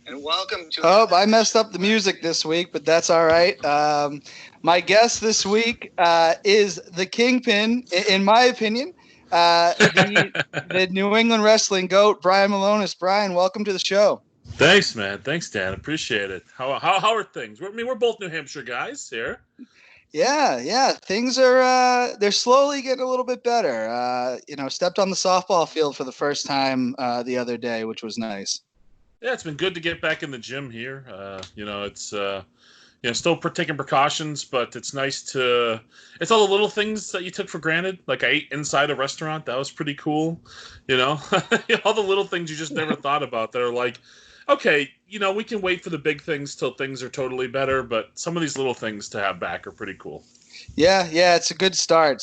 And welcome to. Oh, I messed up the music this week, but that's all right. My guest this week is the Kingpin, in my opinion, the New England wrestling goat, Brian Milonas. Brian, welcome to the show. Thanks, man. Thanks, Dan. Appreciate it. How are things? We're both New Hampshire guys here. Yeah. Things are they're slowly getting a little bit better. Stepped on the softball field for the first time the other day, which was nice. Yeah, it's been good to get back in the gym here. It's still taking precautions, but it's nice to. It's all the little things that you took for granted. Like I ate inside a restaurant, that was pretty cool. All the little things you just never thought about that are like, okay, we can wait for the big things till things are totally better, but some of these little things to have back are pretty cool. Yeah, it's a good start.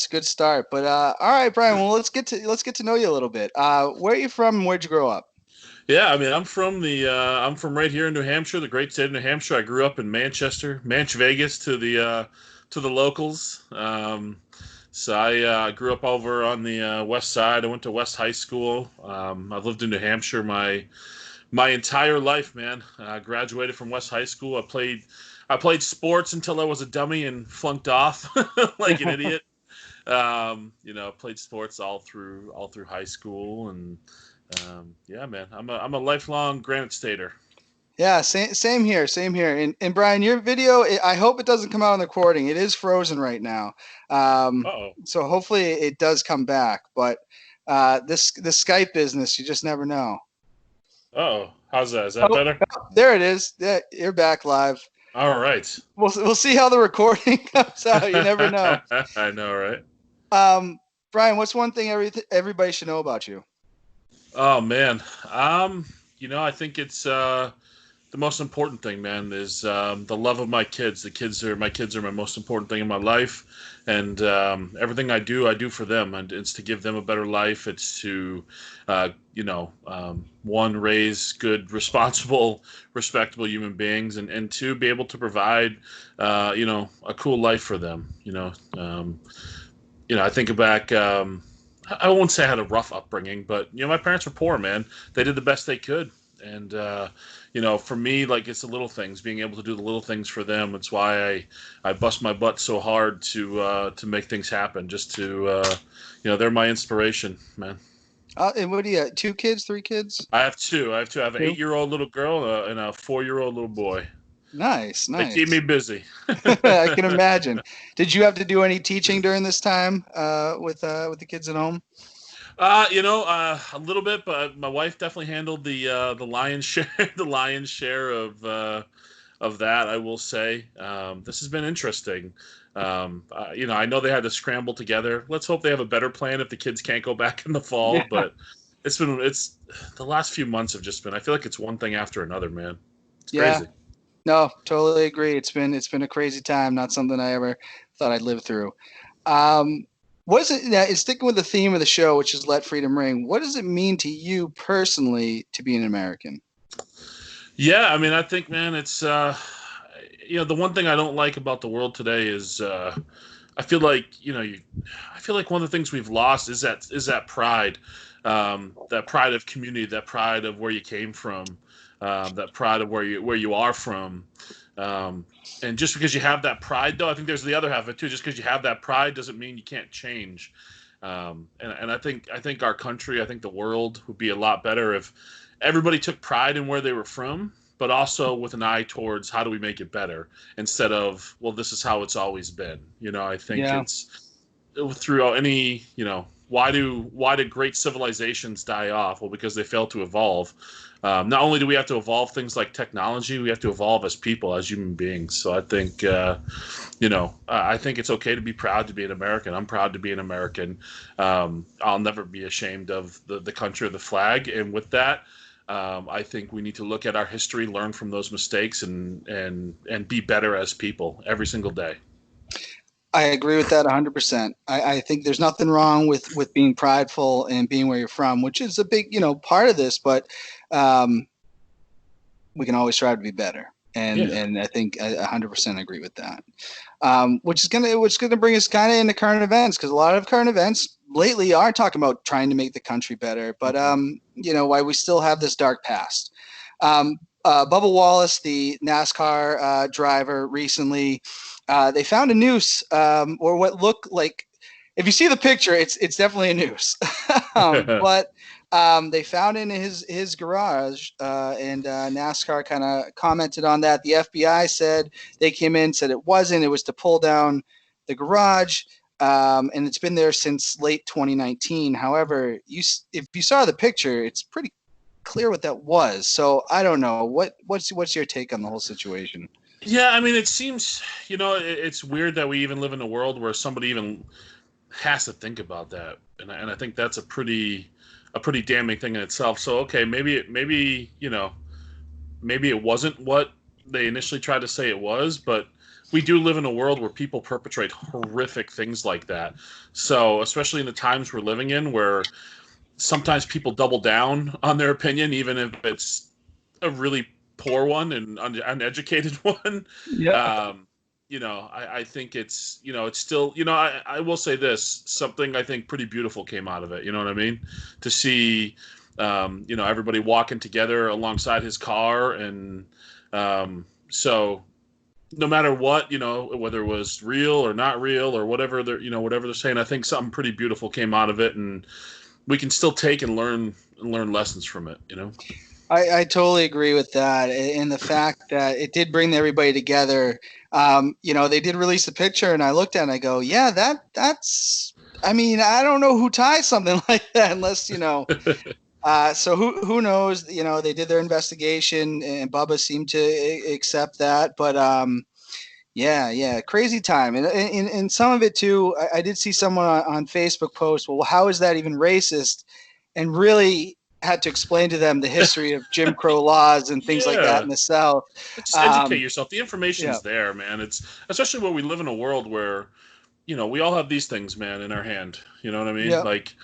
But all right, Brian. Well, let's get to know you a little bit. Where are you from? And where'd you grow up? Yeah, I mean, I'm from right here in New Hampshire, the great state of New Hampshire. I grew up in Manchester, Vegas to the locals. So I grew up over on the west side. I went to West High School. I've lived in New Hampshire my entire life, man. I graduated from West High School. I played sports until I was a dummy and flunked off like an idiot. Played sports all through high school and. Yeah, man, I'm a lifelong Granite Stater. Yeah, same here. And Brian, your video, I hope it doesn't come out on the recording. It is frozen right now. So hopefully it does come back. But this Skype business, you just never know. Oh, how's that? Is that better? There it is. Yeah, you're back live. All right. We'll see how the recording comes out. You never know. I know, right? Brian, what's one thing everybody should know about you? Oh man, I think it's the most important thing, man, is the love of my kids. My kids are my most important thing in my life, and everything I do for them, and it's to give them a better life. It's to, one, raise good, responsible, respectable human beings, and two, be able to provide, a cool life for them. I think back. I won't say I had a rough upbringing, but my parents were poor, man. They did the best they could, and for me, like it's the little things, being able to do the little things for them. It's why I bust my butt so hard to make things happen. Just to they're my inspiration, man. And what do you have? 2 kids, 3 kids? I have 2. I have an 8-year-old little girl and a 4-year-old little boy. Nice. They keep me busy. I can imagine. Did you have to do any teaching during this time with the kids at home? A little bit, but my wife definitely handled the lion's share of that. I will say this has been interesting. I know they had to scramble together. Let's hope they have a better plan if the kids can't go back in the fall. Yeah. But it's the last few months have just been. I feel like it's one thing after another, man. It's crazy. No, totally agree. It's been a crazy time. Not something I ever thought I'd live through. What is it? Now, sticking with the theme of the show, which is "Let Freedom Ring." What does it mean to you personally to be an American? Yeah, I mean, I think, man, it's the one thing I don't like about the world today is I feel like one of the things we've lost is that pride, that pride of community, that pride of where you came from. That pride of where you are from, and just because you have that pride, though, I think there's the other half of it too. Just because you have that pride doesn't mean you can't change. And I think our country, I think the world would be a lot better if everybody took pride in where they were from, but also with an eye towards how do we make it better instead of, well, this is how it's always been. I think it's throughout any, why do great civilizations die off? Well, because they fail to evolve. Not only do we have to evolve things like technology, we have to evolve as people, as human beings. So I think, I think it's okay to be proud to be an American. I'm proud to be an American. I'll never be ashamed of the country or the flag. And with that, I think we need to look at our history, learn from those mistakes, and be better as people every single day. I agree with that 100%. I think there's nothing wrong with being prideful and being where you're from, which is a big, part of this, but we can always strive to be better. And I think I 100% agree with that. Which is gonna bring us kind of into current events, because a lot of current events lately are talking about trying to make the country better, but why we still have this dark past. Bubba Wallace, the NASCAR driver, recently they found a noose, or what looked like. If you see the picture, it's definitely a noose. But they found it in his garage, and NASCAR kind of commented on that. The FBI said they came in, said it wasn't. It was to pull down the garage, and it's been there since late 2019. However, if you saw the picture, it's pretty clear what that was. So I don't know. What's your take on the whole situation? Yeah, I mean, it seems, it's weird that we even live in a world where somebody even has to think about that, and I think that's a pretty damning thing in itself. So okay, maybe it wasn't what they initially tried to say it was, but we do live in a world where people perpetrate horrific things like that. So especially in the times we're living in, where sometimes people double down on their opinion, even if it's a really poor one and uneducated one. Yeah. I think it's still, I will say this, something I think pretty beautiful came out of it. You know what I mean? To see, everybody walking together alongside his car. And so no matter what, whether it was real or not real or whatever they're saying, I think something pretty beautiful came out of it, and we can still take and learn lessons from it, I totally agree with that, and the fact that it did bring everybody together. They did release a picture, and I looked at it and I go, yeah, that's. I mean, I don't know who ties something like that unless So who knows? They did their investigation, and Bubba seemed to accept that. But yeah, crazy time, and some of it too. I did see someone on Facebook post, well, how is that even racist? And really had to explain to them the history of Jim Crow laws and things like that in the South. Just educate yourself. The information's there, man. It's especially when we live in a world where, we all have these things, man, in our hand. You know what I mean? Yeah. Like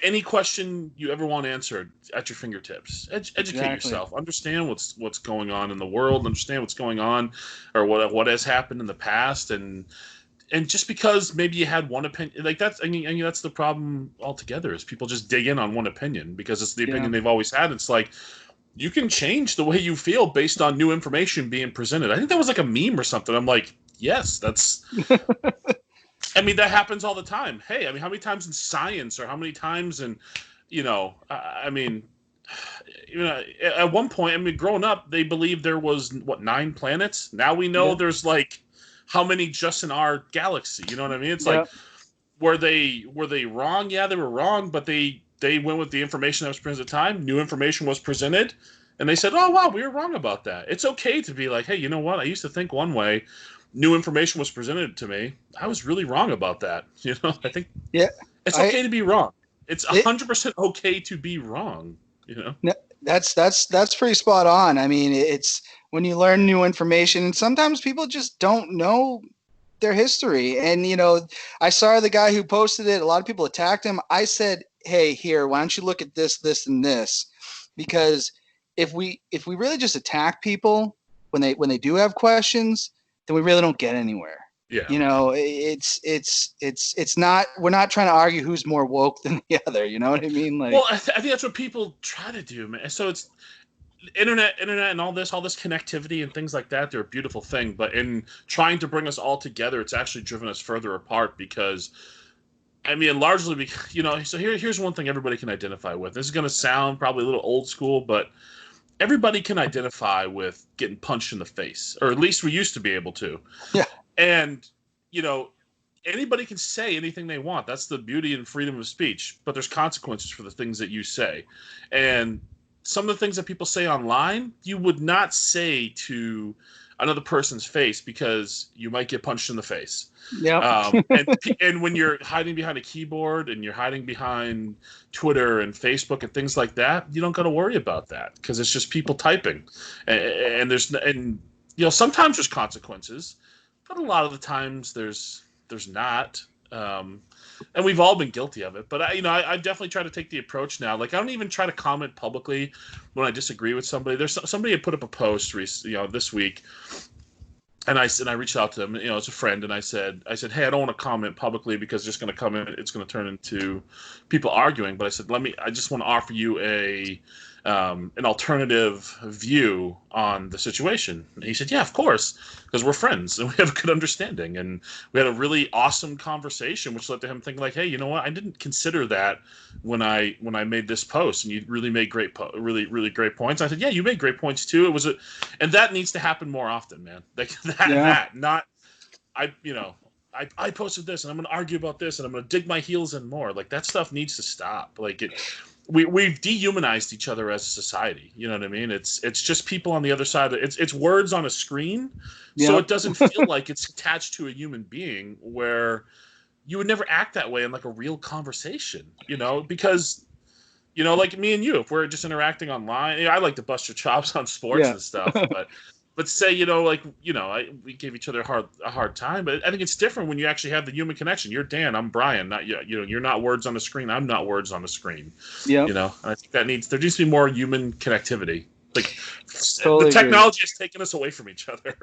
any question you ever want answered at your fingertips. Educate yourself. Understand what's going on in the world. Understand what's going on, or what has happened in the past, and just because maybe you had one opinion, like that's, I mean, that's the problem altogether, is people just dig in on one opinion because it's the opinion they've always had. It's like, you can change the way you feel based on new information being presented. I think that was like a meme or something. I'm like, yes, that's, I mean, that happens all the time. Hey, I mean, how many times in science, or how many times in, at one point, I mean, growing up, they believed there was 9 planets. Now we know there's like, how many just in our galaxy? You know what I mean? It's like, were they wrong? Yeah, they were wrong, but they went with the information that was presented at the time. New information was presented, and they said, oh, wow, we were wrong about that. It's okay to be like, hey, you know what? I used to think one way. New information was presented to me. I was really wrong about that. I think it's okay to be wrong. It's 100% okay to be wrong. That's pretty spot on. I mean, it's when you learn new information, and sometimes people just don't know their history. And I saw the guy who posted it. A lot of people attacked him. I said, hey, here, why don't you look at this, and this? Because if we really just attack people when they do have questions, then we really don't get anywhere. Yeah. It's not, we're not trying to argue who's more woke than the other. You know what I mean? Like, well, I think that's what people try to do, man. So it's internet and all this connectivity and things like that. They're a beautiful thing, but in trying to bring us all together, it's actually driven us further apart, because, I mean, largely because, so here's one thing everybody can identify with. This is going to sound probably a little old school, but everybody can identify with getting punched in the face, or at least we used to be able to. Yeah. And, anybody can say anything they want. That's the beauty and freedom of speech. But there's consequences for the things that you say. And some of the things that people say online, you would not say to another person's face, because you might get punched in the face. Yeah. And when you're hiding behind a keyboard, and you're hiding behind Twitter and Facebook and things like that, you don't got to worry about that, because it's just people typing. And sometimes there's consequences, but a lot of the times there's not. And we've all been guilty of it. But I definitely try to take the approach now. Like I don't even try to comment publicly when I disagree with somebody. There's somebody had put up a post, this week, and I reached out to them, as a friend, and I said, hey, I don't want to comment publicly because it's going to come in, it's going to turn into people arguing. But I said, I just want to offer you an alternative view on the situation. And he said, yeah, of course, because we're friends and we have a good understanding. And we had a really awesome conversation, which led to him thinking like, hey, you know what? I didn't consider that when I made this post, and you really made really, really great points. I said, yeah, you made great points too. And that needs to happen more often, man. Like I posted this and I'm going to argue about this and I'm going to dig my heels in more. Like that stuff needs to stop. Like we've dehumanized each other as a society. You know what I mean? It's just people on the other side. It's words on a screen. Yeah. So it doesn't feel like it's attached to a human being, where you would never act that way in like a real conversation, because, like me and you, if we're just interacting online, I like to bust your chops on sports and stuff, but say, we gave each other a hard time, but I think it's different when you actually have the human connection. You're Dan, I'm Brian, not you. You're not words on the screen. I'm not words on the screen. Yeah. And I think there needs to be more human connectivity. Like totally the technology has taken us away from each other.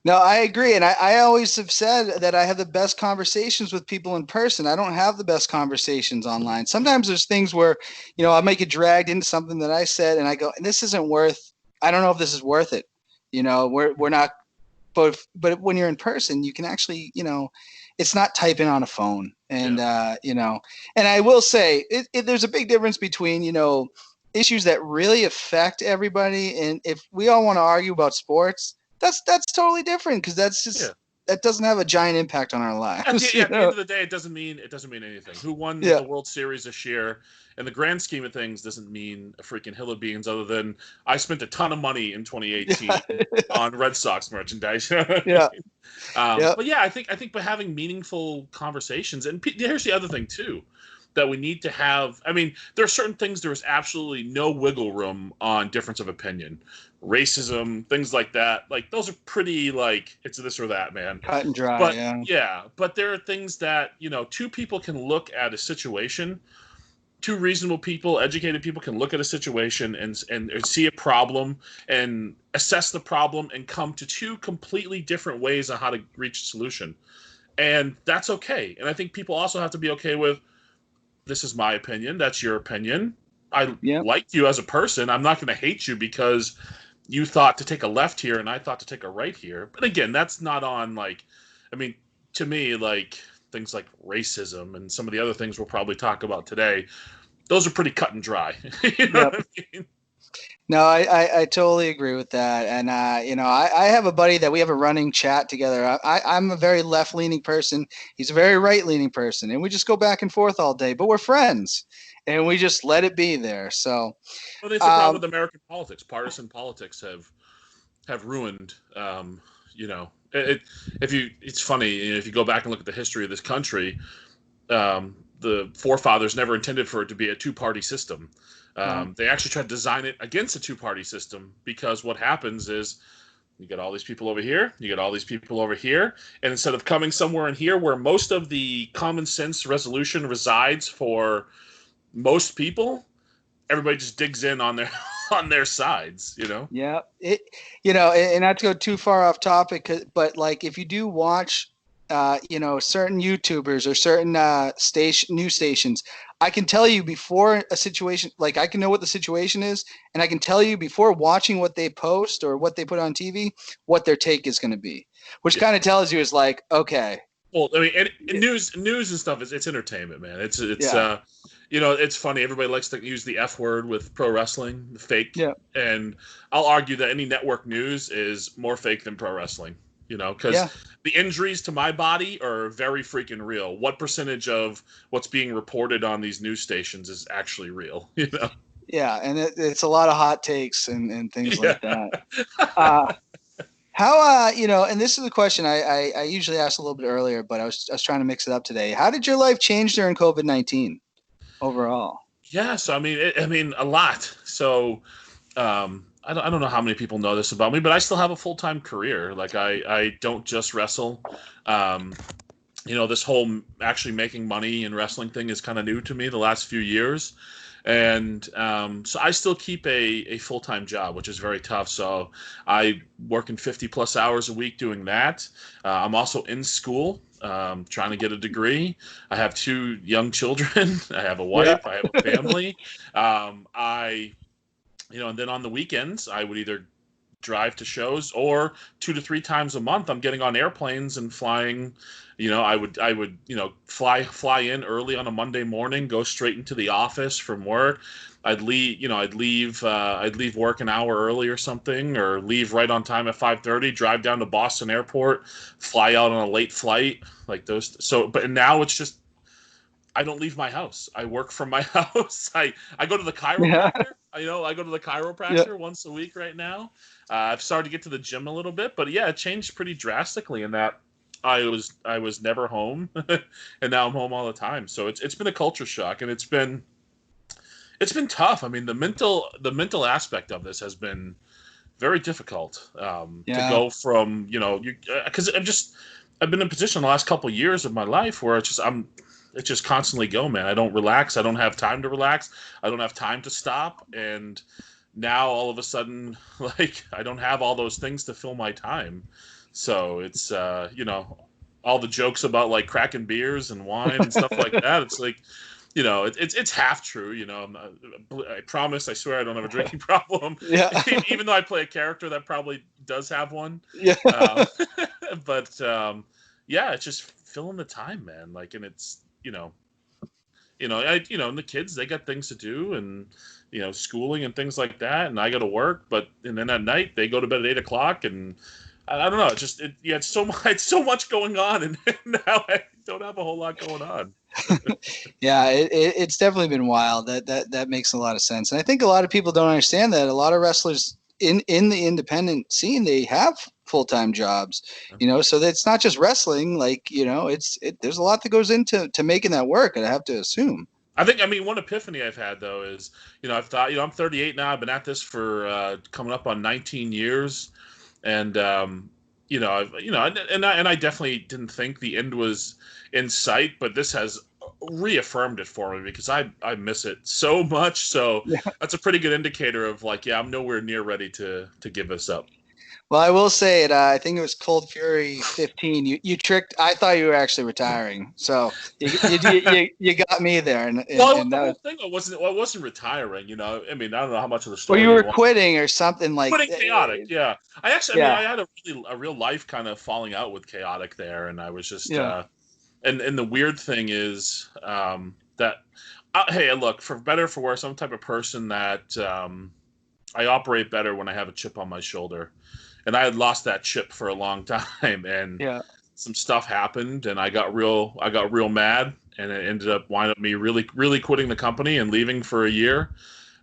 No, I agree. And I always have said that I have the best conversations with people in person. I don't have the best conversations online. Sometimes there's things where, I might get dragged into something that I said and I go, this isn't I don't know if this is worth it. We're not, but when you're in person, you can actually, it's not typing on a phone. And, and I will say there's a big difference between, issues that really affect everybody. And if we all want to argue about sports, that's totally different, because that's just, that doesn't have a giant impact on our lives. At the end of the day, it doesn't mean anything. Who won the World Series this year? In the grand scheme of things, doesn't mean a freaking hill of beans, other than I spent a ton of money in 2018 on Red Sox merchandise. But I think by having meaningful conversations, and here's the other thing too, that we need to have. I mean, there are certain things there is absolutely no wiggle room on difference of opinion, racism, things like that. Like those are pretty like it's this or that, man. Cut and dry. But but there are things that two people can look at a situation. Two reasonable people, educated people, can look at a situation and see a problem and assess the problem and come to two completely different ways on how to reach a solution. And that's okay. And I think people also have to be okay with, this is my opinion, that's your opinion. I like you as a person. I'm not going to hate you because you thought to take a left here and I thought to take a right here. But again, that's not on to me, things like racism and some of the other things we'll probably talk about today, those are pretty cut and dry. You know what I mean? No, I totally agree with that. And, I have a buddy that we have a running chat together. I'm a very left-leaning person. He's a very right-leaning person. And we just go back and forth all day. But we're friends. And we just let it be there. So, well, that's the problem with American politics. Partisan politics have ruined, it's funny, if you go back and look at the history of this country, the forefathers never intended for it to be a two-party system. They actually tried to design it against a two-party system, because what happens is you get all these people over here, you get all these people over here, and instead of coming somewhere in here where most of the common sense resolution resides for most people, everybody just digs in on their sides, Yeah. And not to go too far off topic, but if you do watch, certain YouTubers or certain news stations, I can tell you before a situation, I can know what the situation is, and I can tell you before watching what they post or what they put on TV, what their take is going to be, which kind of tells you is okay. Well, I mean, news and stuff it's entertainment, man. It's funny. Everybody likes to use the F word with pro wrestling, fake. Yeah. And I'll argue that any network news is more fake than pro wrestling, because the injuries to my body are very freaking real. What percentage of what's being reported on these news stations is actually real, Yeah. And it's a lot of hot takes and things like that. How, and this is a question I usually ask a little bit earlier, but I was trying to mix it up today. How did your life change during COVID-19 overall? Yeah, so I mean, a lot. So, I don't know how many people know this about me, but I still have a full-time career. I don't just wrestle. this whole actually making money in wrestling thing is kind of new to me the last few years. And so I still keep a full-time job, which is very tough. So I work in 50 plus hours a week doing that. I'm also in school, trying to get a degree. I have 2 young children. I have a Yeah. wife. I have a family. And then on the weekends, I would either drive to shows, or 2 to 3 times a month I'm getting on airplanes and flying. I would fly in early on a Monday morning, go straight into the office from work. I'd leave work an hour early or something, or leave right on time at 5:30, drive down to Boston Airport, fly out on a late flight, like those. So but now it's just, I don't leave my house. I work from my house. I go to the Yeah. chiropractor. I go to the Yeah. chiropractor once a week right now. I've started to get to the gym a little bit, but yeah, it changed pretty drastically in that I was never home, and now I'm home all the time. So it's been a culture shock, and it's been tough. I mean, the mental aspect of this has been very difficult, to Yeah. go from, because I've been in a position the last couple of years of my life where it's just constantly go, man. I don't relax. I don't have time to relax. I don't have time to stop. And now all of a sudden, like, I don't have all those things to fill my time. So it's, all the jokes about like cracking beers and wine and stuff like that. It's like, it's half true. I promise, I swear I don't have a drinking problem, Yeah. even though I play a character that probably does have one. Yeah. Um, but yeah, it's just filling the time, man. Like, and it's, and the kids, they got things to do, and schooling and things like that, and I go to work, and then at night they go to bed at 8 o'clock, and I don't know. It's so much, it's so much going on, and now I don't have a whole lot going on. Yeah, it's definitely been wild. That makes a lot of sense, and I think a lot of people don't understand that. A lot of wrestlers in the independent scene, they have full-time jobs, so that's not just wrestling. Like, there's a lot that goes into making that work. I have to assume. I mean, one epiphany I've had though is, I've thought, I'm 38 now. I've been at this for coming up on 19 years, and I definitely didn't think the end was in sight, but this has reaffirmed it for me, because I miss it so much. So Yeah. that's a pretty good indicator of, like, yeah, I'm nowhere near ready to give this up. Well, I will say it. I think it was Cold Fury 15. You tricked. I thought you were actually retiring, so you got me there, Well, and the that whole was. thing, I wasn't retiring. I mean, I don't know how much of the Or story you you were want. quitting or something like. Quitting Chaotic, yeah. I mean, Yeah. I had a real life kind of falling out with Chaotic there, and I was just, Yeah. and the weird thing is, that, hey, look, for better or for worse, I'm the type of person that, I operate better when I have a chip on my shoulder, and I had lost that chip for a long time, and Yeah. some stuff happened, and I got real mad, and it ended up winding up me really, really quitting the company and leaving for a year.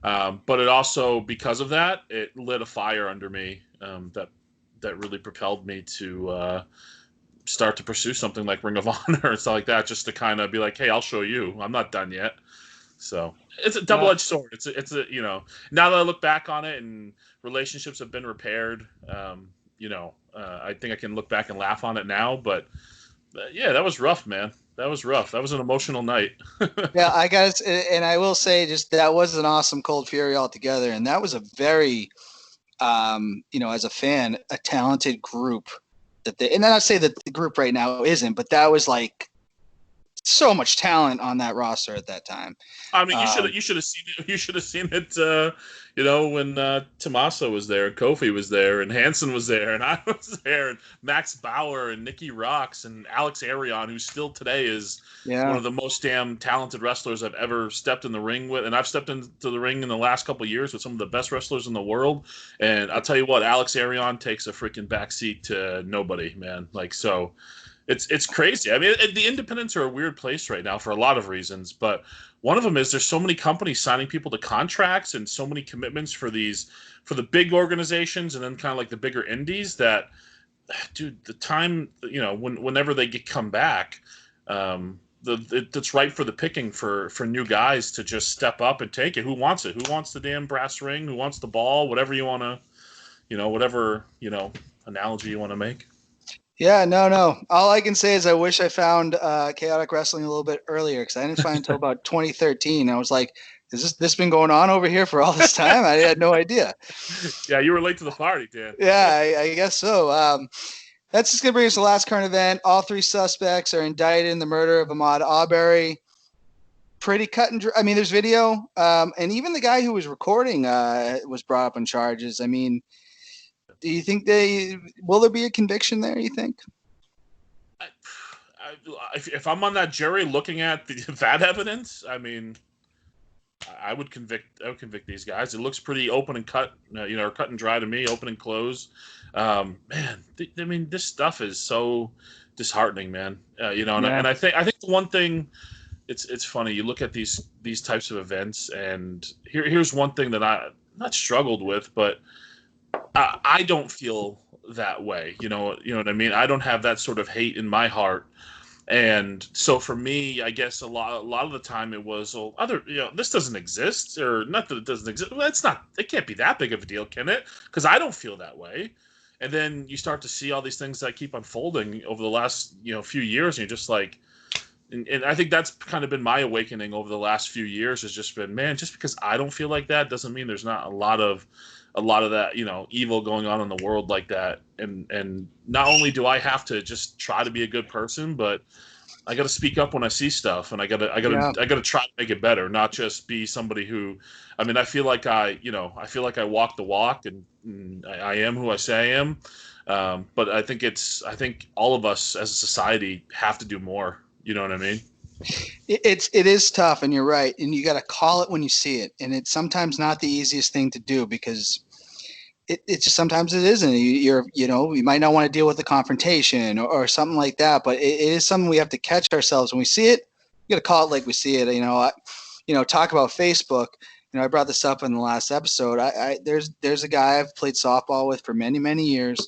But it also, because of that, it lit a fire under me, that really propelled me to, start to pursue something like Ring of Honor and stuff like that, just to kind of be like, hey, I'll show you, I'm not done yet. So it's a Yeah. double-edged sword. It's a now that I look back on it and relationships have been repaired, I think I can look back and laugh on it now. But yeah, that was rough, man. That was rough. That was an emotional night. Yeah, I guess, and I will say, just that was an awesome Cold Fury altogether, and that was a very, as a fan, a talented group. And not say that the group right now isn't, but that was like so much talent on that roster at that time. I mean, you should have seen it. You should have seen it. When Tommaso was there, Kofi was there, and Hansen was there, and I was there, and Max Bauer and Nikki Rocks and Alex Arion, who still today is one Yeah. of the most damn talented wrestlers I've ever stepped in the ring with. And I've stepped into the ring in the last couple of years with some of the best wrestlers in the world. And I'll tell you what, Alex Arion takes a freaking backseat to nobody, man. Like, so. It's crazy. I mean, the independents are a weird place right now for a lot of reasons, but one of them is there's so many companies signing people to contracts and so many commitments for the big organizations, and then kind of like the bigger indies that, dude, the time, whenever they come back, it's right for the picking for new guys to just step up and take it. Who wants it? Who wants the damn brass ring? Who wants the ball? Whatever you want to, whatever, analogy you want to make. Yeah, no. All I can say is I wish I found chaotic wrestling a little bit earlier because I didn't find it until about 2013. I was like, has this been going on over here for all this time? I had no idea. Yeah, you were late to the party, Dan. Yeah, I guess so. That's just going to bring us to the last current event. All three suspects are indicted in the murder of Ahmad Arbery. Pretty cut and dry. I mean, there's video. And even the guy who was recording was brought up on charges. I mean, do you think will there be a conviction there, you think? If I'm on that jury looking at that evidence, I mean, I would convict these guys. It looks pretty open and cut, cut and dry to me, open and close. Man, I mean, this stuff is so disheartening, man. And I think the one thing, it's funny. You look at these types of events, and here's one thing that I not struggled with, but I don't feel that way. You know what I mean? I don't have that sort of hate in my heart. And so for me, I guess a lot of the time it was, this doesn't exist, or not that it doesn't exist. Well, it can't be that big of a deal, can it? Because I don't feel that way. And then you start to see all these things that keep unfolding over the last, few years, and you're just like, and I think that's kind of been my awakening over the last few years, has just been, man, just because I don't feel like that doesn't mean there's not a lot of that, evil going on in the world like that. And not only do I have to just try to be a good person, but I got to speak up when I see stuff, and I got to try to make it better, not just be somebody who, I mean, I feel like I walk the walk, and I am who I say I am. But I think all of us as a society have to do more. You know what I mean? It is tough, and you're right. And you got to call it when you see it. And it's sometimes not the easiest thing to do because it's just sometimes it isn't. You might not want to deal with the confrontation or something like that, but it is something we have to catch ourselves when we see it. You got to call it like we see it. Talk about Facebook. I brought this up in the last episode. There's a guy I've played softball with for many, many years.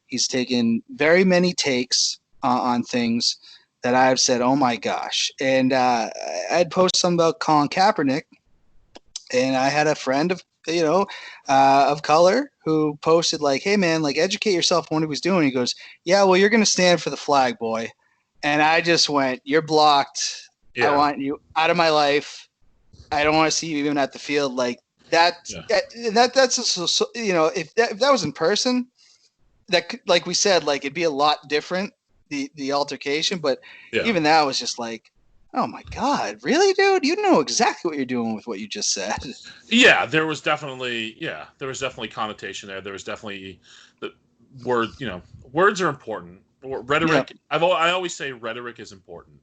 He's taken very many takes on things that I've said, oh my gosh. And I'd post something about Colin Kaepernick, and I had a friend of color who posted like, hey man, like educate yourself on what he was doing. He goes, yeah, well, you're going to stand for the flag, boy. And I just went, you're blocked. Yeah. I want you out of my life. I don't want to see you even at the field. Like that. Yeah. That's just, if that was in person, that, like we said, like it'd be a lot different, the altercation, but even that was just like, oh my God, really, dude? You know exactly what you're doing with what you just said. Yeah, there was definitely connotation there. There was definitely the word, words are important. Rhetoric. Yeah. I always say rhetoric is important.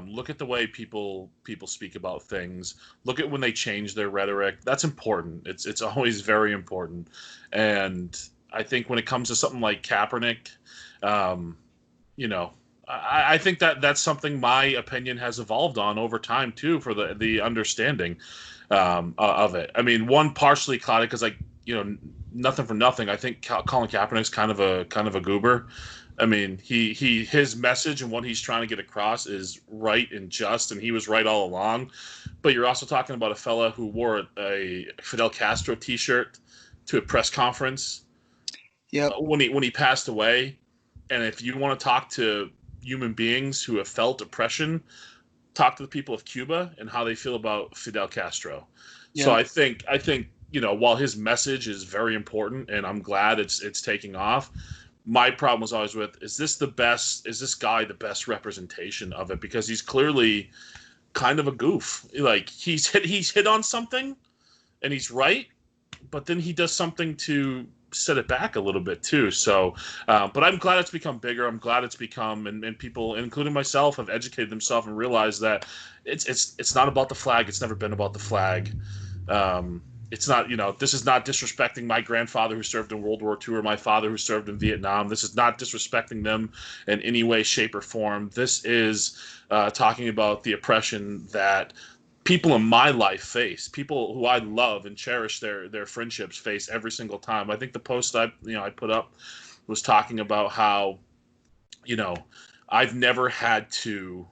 Look at the way people speak about things. Look at when they change their rhetoric. That's important. It's always very important. And I think when it comes to something like Kaepernick, I think that's something my opinion has evolved on over time too, for the understanding of it. I mean, one partially clouded because, like, nothing for nothing. I think Colin Kaepernick's kind of a goober. I mean, his message and what he's trying to get across is right and just, and he was right all along. But you're also talking about a fella who wore a Fidel Castro T-shirt to a press conference. When he passed away. And if you want to talk to human beings who have felt oppression, talk to the people of Cuba and how they feel about Fidel Castro. Yeah. So I think while his message is very important, and I'm glad it's taking off, my problem was always with, is this guy the best representation of it? Because he's clearly kind of a goof. Like he's hit on something and he's right, but then he does something to set it back a little bit too. So, but I'm glad it's become bigger. I'm glad it's become, and people, including myself, have educated themselves and realized that it's not about the flag. It's never been about the flag. It's not, this is not disrespecting my grandfather who served in World War II or my father who served in Vietnam. This is not disrespecting them in any way, shape, or form. This is talking about the oppression that people in my life face, people who I love and cherish their friendships face every single time. I think the post I put up was talking about how, I've never had to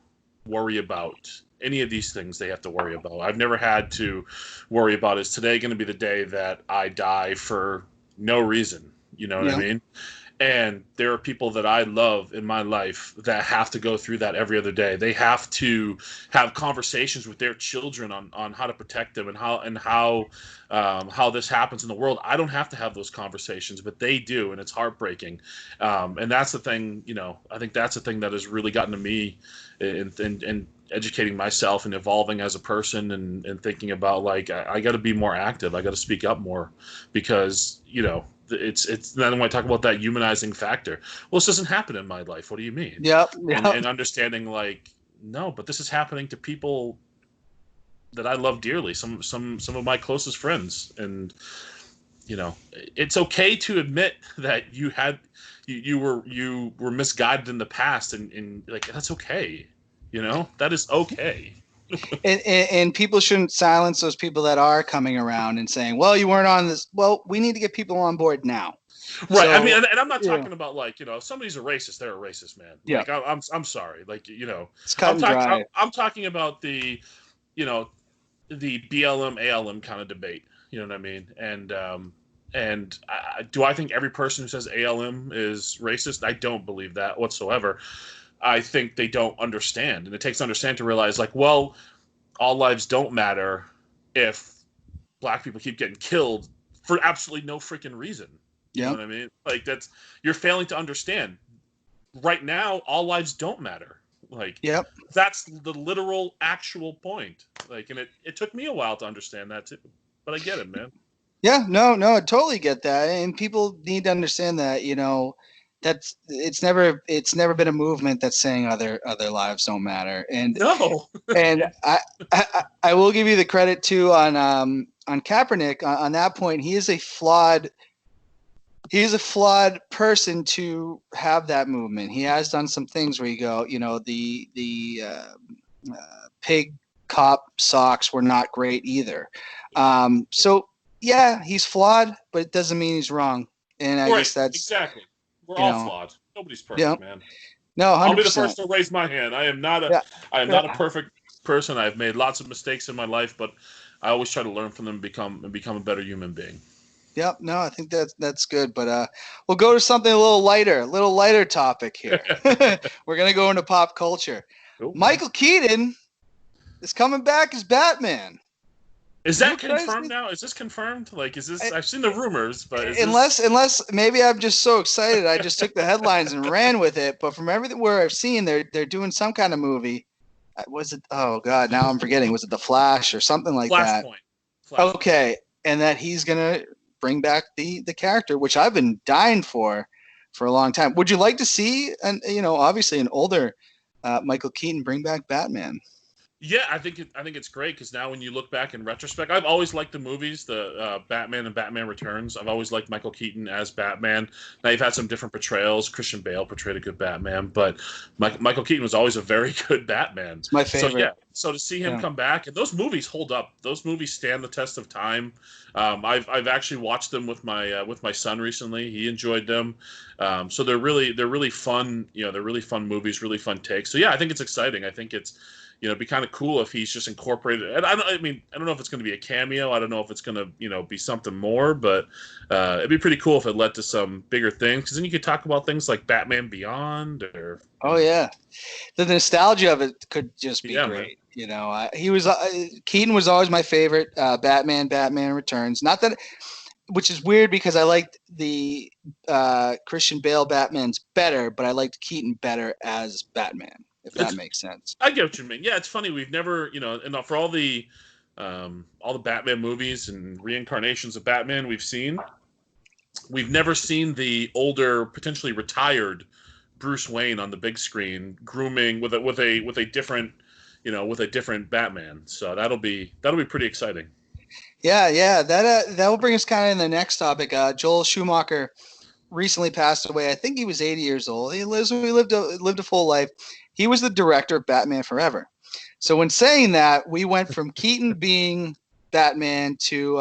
worry about any of these things they have to worry about. I've never had to worry about, is today going to be the day that I die for no reason? You know what I mean? And there are people that I love in my life that have to go through that every other day. They have to have conversations with their children on how to protect them and how this happens in the world. I don't have to have those conversations, but they do, and it's heartbreaking. And that's the thing, I think that's the thing that has really gotten to me in educating myself and evolving as a person and thinking about, like, I got to be more active. I got to speak up more because, it's then when I talk about that humanizing factor. Well, this doesn't happen in my life. What do you mean? Yep. And understanding, like, no, but this is happening to people that I love dearly. Some of my closest friends, and it's okay to admit that you were misguided in the past, and like, that's okay. That is okay. And people shouldn't silence those people that are coming around and saying, well, you weren't on this. Well, we need to get people on board now. Right. So, I mean, and I'm not talking about, like, if somebody's a racist, they're a racist, man. Yeah. Like, I'm sorry. Like, it's cut and dry. I'm talking about the BLM, ALM kind of debate. You know what I mean? And do I think every person who says ALM is racist? I don't believe that whatsoever. I think they don't understand, and it takes understanding to realize, like, well, all lives don't matter if black people keep getting killed for absolutely no freaking reason. You know what I mean? Like, you're failing to understand. Right now, all lives don't matter. Like, that's the literal, actual point. Like, and it took me a while to understand that too, but I get it, man. Yeah, no, I totally get that, and people need to understand that. That's it's never been a movement that's saying other lives don't matter. And no. And I will give you the credit too on Kaepernick on that point. He is a flawed person to have that movement. He has done some things where you go, the pig cop socks were not great either. So yeah, he's flawed, but it doesn't mean he's wrong. And I guess that's exactly. We're all flawed. Nobody's perfect, man. No, 100%. I'll be the first to raise my hand. I am not a perfect person. I've made lots of mistakes in my life, but I always try to learn from them and become a better human being. Yep. No, I think that's good. But we'll go to something a little lighter topic here. We're gonna go into pop culture. Ooh. Michael Keaton is coming back as Batman. Is that confirmed now? Is this confirmed? Like, is this? I've seen the rumors, but unless maybe I'm just so excited, I just took the headlines and ran with it. But from everything where I've seen, they're doing some kind of movie. Was it? Oh God, now I'm forgetting. Was it The Flash or something like that? Flashpoint. Okay, and that he's gonna bring back the character, which I've been dying for a long time. Would you like to see, obviously an older Michael Keaton bring back Batman? Yeah, I think it's great because now when you look back in retrospect, I've always liked the movies, the Batman and Batman Returns. I've always liked Michael Keaton as Batman. Now, you've had some different portrayals. Christian Bale portrayed a good Batman, but Michael Keaton was always a very good Batman. It's my favorite. So to see him come back, and those movies hold up. Those movies stand the test of time. I've actually watched them with my son recently. He enjoyed them. So they're really fun. They're really fun movies, really fun takes. So yeah, I think it's exciting. I think it's. It'd be kind of cool if he's just incorporated. And I don't know if it's going to be a cameo. I don't know if it's going to, be something more. But it'd be pretty cool if it led to some bigger things. Because then you could talk about things like Batman Beyond. Oh yeah, the nostalgia of it could just be great. Man. Keaton was always my favorite. Batman Returns. Not that, which is weird because I liked the Christian Bale Batman's better, but I liked Keaton better as Batman. If that makes sense. I get what you mean. Yeah, it's funny. We've never, and for all the Batman movies and reincarnations of Batman we've seen, we've never seen the older, potentially retired Bruce Wayne on the big screen grooming with a different Batman. So that'll be pretty exciting. Yeah. That will bring us kind of in the next topic. Joel Schumacher recently passed away. I think he was 80 years old. He lived a full life. He was the director of Batman Forever. So when saying that, we went from Keaton being Batman to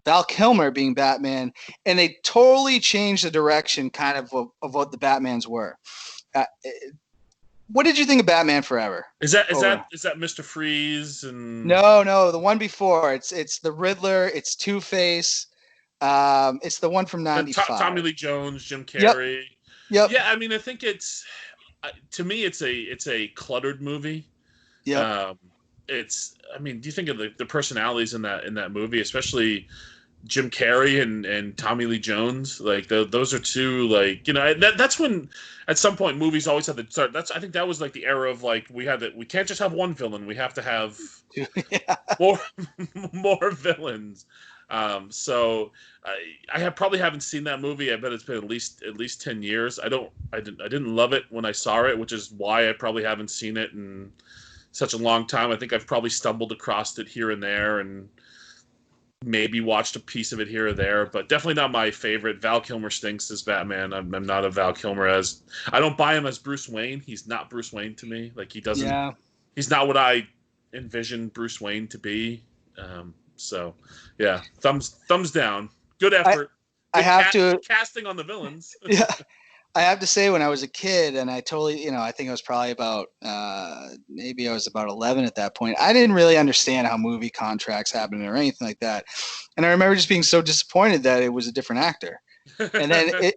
Val Kilmer being Batman, and they totally changed the direction kind of what the Batmans were. What did you think of Batman Forever? Is that Mr. Freeze and No, the one before. It's the Riddler, it's Two-Face. It's the one from '95. Tommy Lee Jones, Jim Yep. Carrey. Yep. Yeah, I mean, I think to me, it's a cluttered movie. Yep. I mean, do you think of the personalities in that movie, especially Jim Carrey and Tommy Lee Jones? Like those are two, like, that's when at some point movies always have to start. I think that was like the era of like we can't just have one villain, we have to have more more villains. So I probably haven't seen that movie. I bet it's been at least 10 years. I didn't love it when I saw it, which is why I probably haven't seen it in such a long time. I think I've probably stumbled across it here and there and maybe watched a piece of it here or there, but definitely not my favorite. Val Kilmer stinks as Batman. I'm not a Val Kilmer I don't buy him as Bruce Wayne. He's not Bruce Wayne to me. Like he doesn't. Yeah. He's not what I envision Bruce Wayne to be. So yeah, thumbs down. Good effort. I have to casting on the villains. Yeah. I have to say, when I was a kid, and I totally, I think I was probably about, maybe I was about 11 at that point. I didn't really understand how movie contracts happened or anything like that. And I remember just being so disappointed that it was a different actor. And then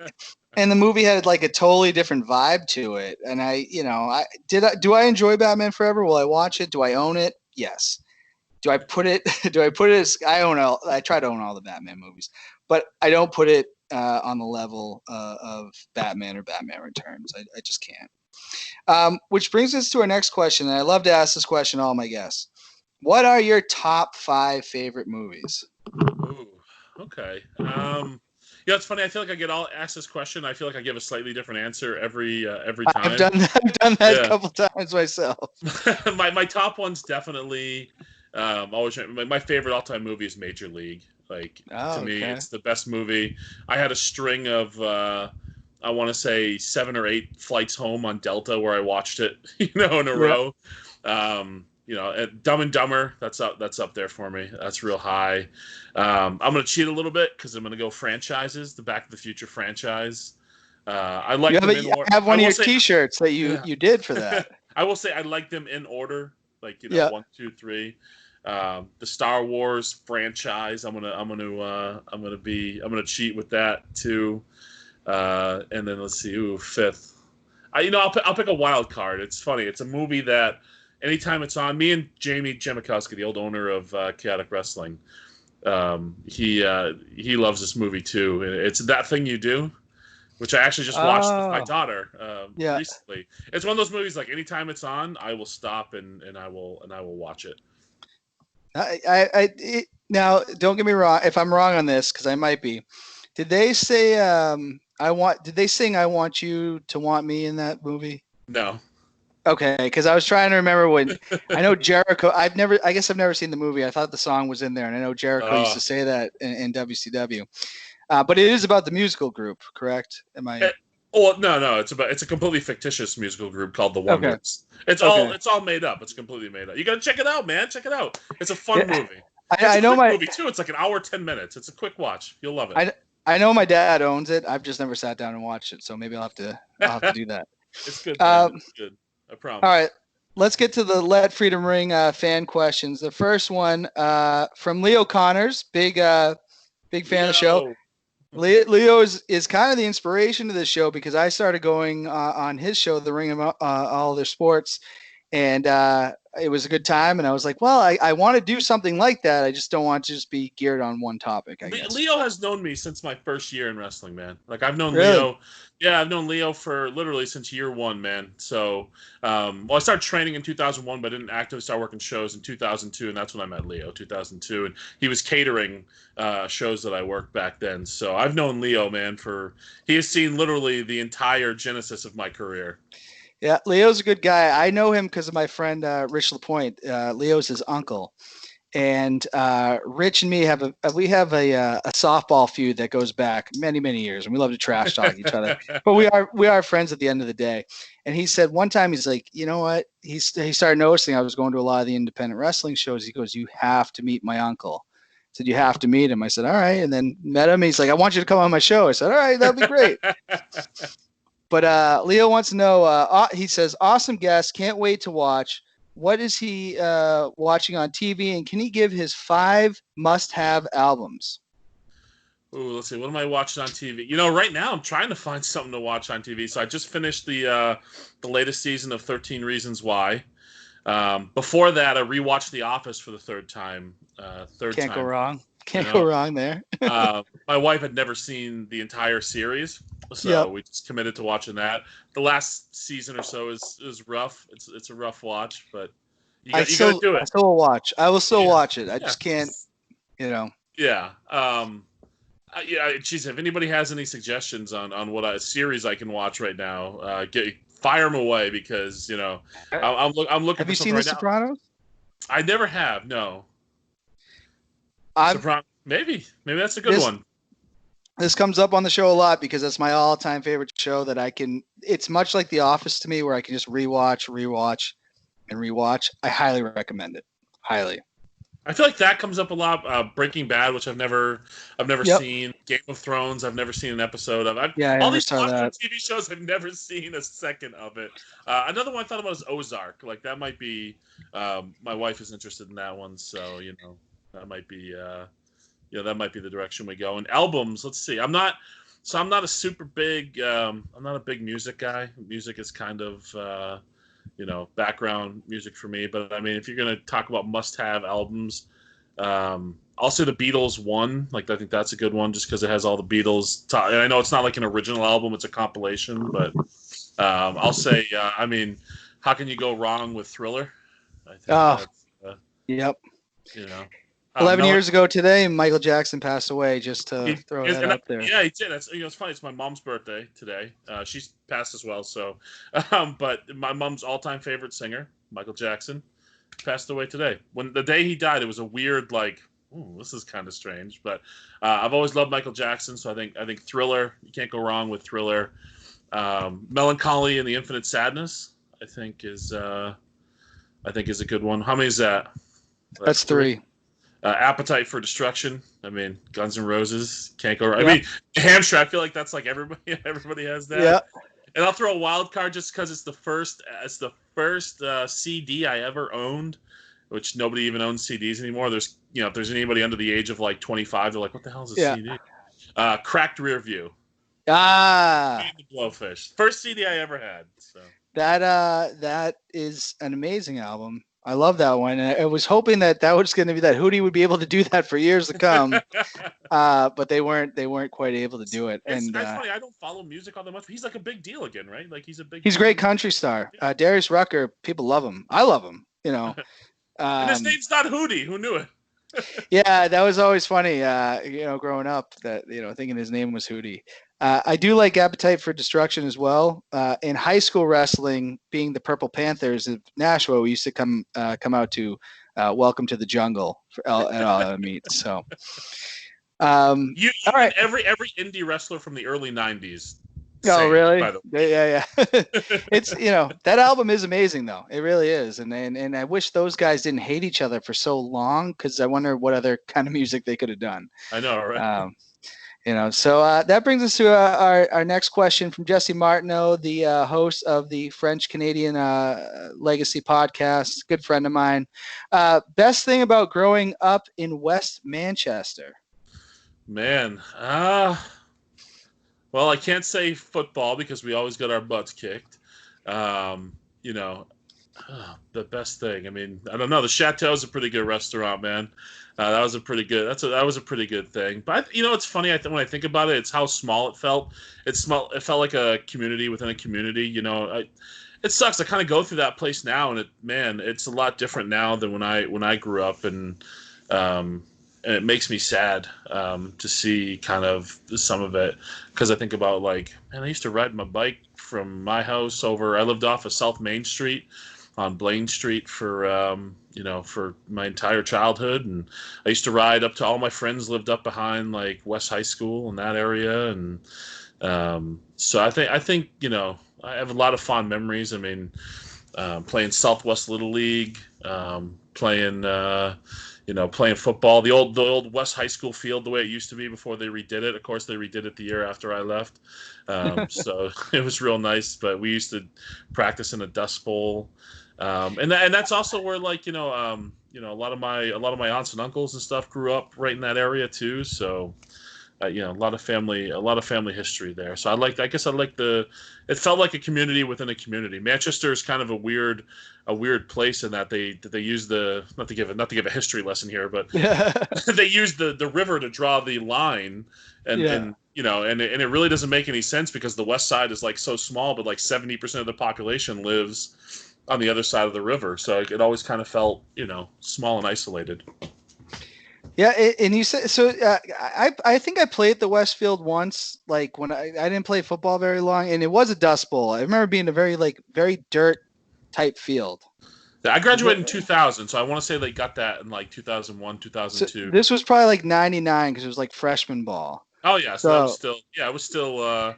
and the movie had like a totally different vibe to it. And do I enjoy Batman Forever? Will I watch it? Do I own it? Yes. Do I put it as, I try to own all the Batman movies, but I don't put it on the level of Batman or Batman Returns. I just can't. Which brings us to our next question, and I love to ask this question to all my guests. What are your top 5 favorite movies? Ooh, okay. It's funny. I feel like I get asked this question. I feel like I give a slightly different answer every time. I've done that a couple times myself. my top one's definitely always my favorite all-time movie is Major League. Like, to me, it's the best movie. I had a string of, I want to say 7 or 8 flights home on Delta where I watched it, in a row. Dumb and Dumber, that's up there for me. That's real high. I'm going to cheat a little bit because I'm going to go franchises, the Back to the Future franchise. I like them in order. I have one of your T-shirts that you did for that. I will say I like them in order, like 1, 2, 3. The Star Wars franchise, I'm gonna cheat with that too. And then let's see, 5th. I'll pick a wild card. It's funny. It's a movie that anytime it's on, me and Jamie Jemakowski, the old owner of Chaotic Wrestling, he loves this movie too. It's That Thing You Do, which I actually just watched with my daughter recently. It's one of those movies, like anytime it's on, I will stop and I will watch it. Now, don't get me wrong. If I'm wrong on this, because I might be, did they say Did they sing "I Want You to Want Me" in that movie? No. Okay, because I was trying to remember when I know Jericho. I guess I've never seen the movie. I thought the song was in there, and I know Jericho used to say that in WCW. But it is about the musical group, correct? Am I? No. It's a completely fictitious musical group called the One Words. It's all made up. It's completely made up. You gotta check it out, man. Check it out. It's a fun movie. I know movie too. It's like an hour, 10 minutes. It's a quick watch. You'll love it. I know my dad owns it. I've just never sat down and watched it, so maybe I'll have to do that. It's good. It's good. I promise. All right, let's get to the Let Freedom Ring fan questions. The first one from Leo Connors, big fan of the show. Leo is kind of the inspiration to this show because I started going on his show, The Ring of All Their Sports, and it was a good time. And I was like, well, I want to do something like that. I just don't want to just be geared on one topic, I guess. Leo has known me since my first year in wrestling, man. Like I've known Leo. Yeah, I've known Leo for literally since year 1, man. So, I started training in 2001, but I didn't actively start working shows in 2002, and that's when I met Leo, 2002. And he was catering shows that I worked back then. So I've known Leo, man, he has seen literally the entire genesis of my career. Yeah, Leo's a good guy. I know him because of my friend Rich LaPointe. Leo's his uncle. And Rich and me have a softball feud that goes back many, many years, and we love to trash talk each other. But we are friends at the end of the day. And he said one time, he's like, you know what? He started noticing I was going to a lot of the independent wrestling shows. He goes, "You have to meet my uncle." I said, "You have to meet him." I said, "All right." And then met him. He's like, "I want you to come on my show." I said, "All right, that'd be great." But Leo wants to know. He says, "Awesome guest. Can't wait to watch. What is he watching on TV, and can he give his 5 must-have albums?" Ooh, let's see. What am I watching on TV? Right now I'm trying to find something to watch on TV. So I just finished the latest season of 13 Reasons Why. Before that, I rewatched The Office for the third time. Can't go wrong. You Can't go wrong there. My wife had never seen the entire series, so Yep. we just committed to watching that. The last season or so is rough. It's a rough watch, but you got to do it. I still will watch. I will still watch it. I just can't, Yeah. Geez, if anybody has any suggestions on what a series I can watch right now, fire them away because I'm looking. Have for you seen The Sopranos? I never have. No. Maybe that's a good one. This comes up on the show a lot because that's my all-time favorite show that I can. It's much like The Office to me, where I can just rewatch, and rewatch. I highly recommend it. Highly. I feel like that comes up a lot. Breaking Bad, which I've never seen. Game of Thrones, I've never seen an episode of. All these popular TV shows, I've never seen a second of it. Another one I thought about was Ozark. Like that might be. My wife is interested in that one, so that might be. That might be the direction we go. And albums, let's see. I'm not a super big. I'm not a big music guy. Music is kind of. Background music for me. But I mean, if you're going to talk about must-have albums, I'll say the Beatles one. Like, I think that's a good one just because it has all the Beatles. And I know it's not like an original album, it's a compilation, but I'll say, how can you go wrong with Thriller? I think yep. 11 years ago today, Michael Jackson passed away, just to throw that up there. Yeah, he did. It's funny. It's my mom's birthday today. She's passed as well. So, but my mom's all-time favorite singer, Michael Jackson, passed away today. When the day he died, it was a weird, like, ooh, this is kind of strange. But I've always loved Michael Jackson, so I think Thriller. You can't go wrong with Thriller. Melancholy and the Infinite Sadness, I think is a good one. How many is that? That's three. Appetite for Destruction. I mean, Guns N' Roses. Can't go wrong. I mean, Hamster. I feel like that's like everybody. Everybody has that. Yeah. And I'll throw a wild card just because it's the first. It's the first CD I ever owned, which nobody even owns CDs anymore. There's if there's anybody under the age of like 25, they're like, what the hell is a CD? Cracked Rear View. The Blowfish. First CD I ever had. So that is an amazing album. I love that one. I was hoping that was going to be that Hootie would be able to do that for years to come, but they weren't quite able to do it. It's funny. I don't follow music all that much, but he's like a big deal again, right? Like he's a great country star. Darius Rucker, people love him. I love him. And his name's not Hootie. Who knew it? Yeah, that was always funny. Growing up, that thinking his name was Hootie. I do like Appetite for Destruction as well. In high school wrestling, being the Purple Panthers of Nashua, we used to come out to Welcome to the Jungle at all our meets. So, all right. Every indie wrestler from the early '90s. Oh, really? Yeah. It's that album is amazing though. It really is, and I wish those guys didn't hate each other for so long because I wonder what other kind of music they could have done. I know, right? So that brings us to our next question from Jesse Martineau, the host of the French Canadian Legacy podcast, good friend of mine. Best thing about growing up in West Manchester? Man, well, I can't say football because we always got our butts kicked. The best thing. I mean, I don't know. The Chateau is a pretty good restaurant, man. That was a pretty good. That was a pretty good thing. But it's funny. When I think about it, it's how small it felt. It felt like a community within a community. It sucks. I kind of go through that place now, and it's a lot different now than when I grew up, and it makes me sad to see kind of some of it because I think about like, man, I used to ride my bike from my house over. I lived off of South Main Street on Blaine Street for my entire childhood, and I used to ride up to all my friends lived up behind like West High School in that area, and so I think I have a lot of fond memories. I mean, playing Southwest Little League, playing football, the old West High School field the way it used to be before they redid it. Of course, they redid it the year after I left, so it was real nice. But we used to practice in a dust bowl. And that's also where like a lot of my aunts and uncles and stuff grew up right in that area too. So a lot of family history there. So I guess I like it felt like a community within a community. Manchester is kind of a weird place in that they use not to give a history lesson here, but they use the river to draw the line, and it really doesn't make any sense because the west side is like so small, but like 70% of the population lives on the other side of the river. So it always kind of felt, small and isolated. Yeah, and you said so. I think I played the Westfield once, like when I didn't play football very long, and it was a dust bowl. I remember being a very dirt type field. I graduated in 2000, so I want to say they got that in like 2001, 2002. So this was probably like 99 because it was like freshman ball. Oh yeah, so that was still it was still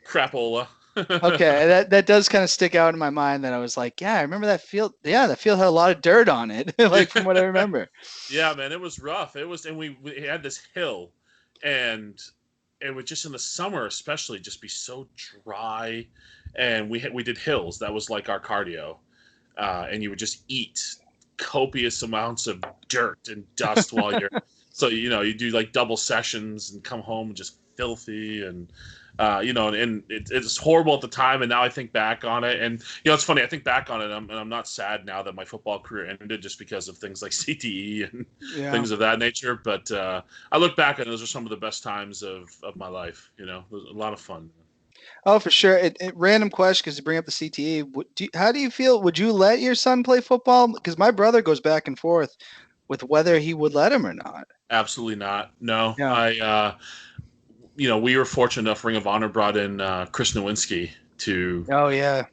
crapola. Okay, that does kind of stick out in my mind. That I was like, yeah, I remember that field. Yeah, that field had a lot of dirt on it, like from what I remember. Yeah, man, it was rough. It was, and we had this hill, and it would just in the summer especially just be so dry, and we did hills. That was like our cardio, and you would just eat copious amounts of dirt and dust while you're. So you do like double sessions and come home just filthy and. And it's horrible at the time, and now I think back on it, and it's funny. I think back on it, and I'm not sad now that my football career ended just because of things like CTE and things of that nature. But I look back, and those are some of the best times of my life. It was a lot of fun. Oh, for sure. Random question because you bring up the CTE. How do you feel? Would you let your son play football? Because my brother goes back and forth with whether he would let him or not. Absolutely not. No, yeah. We were fortunate enough. Ring of Honor brought in Chris Nowinski to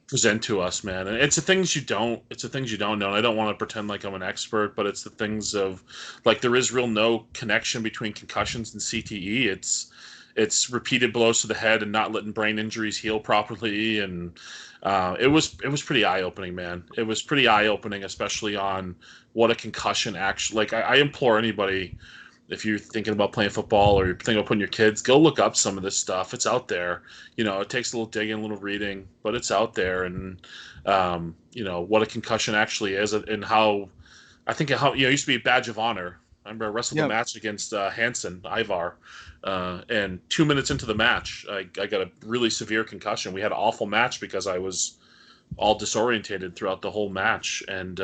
present to us, man. And it's the things you don't know. And I don't want to pretend like I'm an expert, but it's the things of like there is no connection between concussions and CTE. It's repeated blows to the head and not letting brain injuries heal properly. And it was pretty eye opening, man. It was pretty eye opening, especially on what a concussion actually. Like I implore anybody. If you're thinking about playing football or you're thinking about putting your kids, go look up some of this stuff. It's out there. It takes a little digging, a little reading, but it's out there. And, what a concussion actually is and how I think how, it used to be a badge of honor. I remember I wrestled a match against Ivar. And 2 minutes into the match, I got a really severe concussion. We had an awful match because I was all disorientated throughout the whole match. And,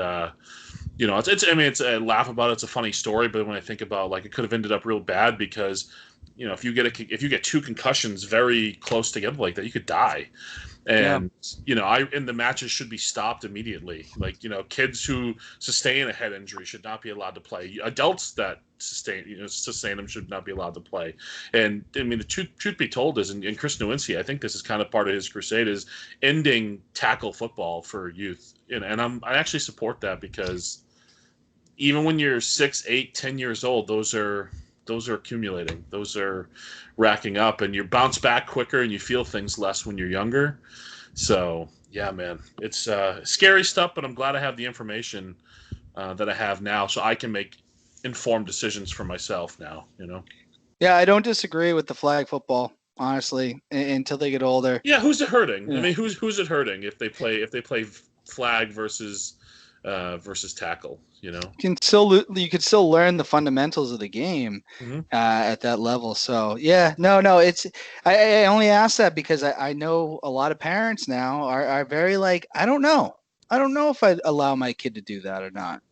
it's I laugh about it. It's a funny story, but when I think about like it could have ended up real bad because, if you get two concussions very close together like that, you could die. And the matches should be stopped immediately. Like kids who sustain a head injury should not be allowed to play. Adults that sustain them should not be allowed to play. And I mean, the truth be told is, and Chris Nowinski, I think this is kind of part of his crusade is ending tackle football for youth. And I actually support that because even when you're 6, 8, 10 years old, those are accumulating. Those are racking up, and you bounce back quicker and you feel things less when you're younger. So yeah, man, it's scary stuff, but I'm glad I have the information that I have now, so I can make informed decisions for myself now. Yeah, I don't disagree with the flag football, honestly, until they get older. Yeah, who's it hurting? Yeah. I mean, who's it hurting if they play flag versus tackle? You can still learn the fundamentals of the game at that level. So yeah, no, it's I only ask that because I know a lot of parents now are very like, I don't know if I'd allow my kid to do that or not.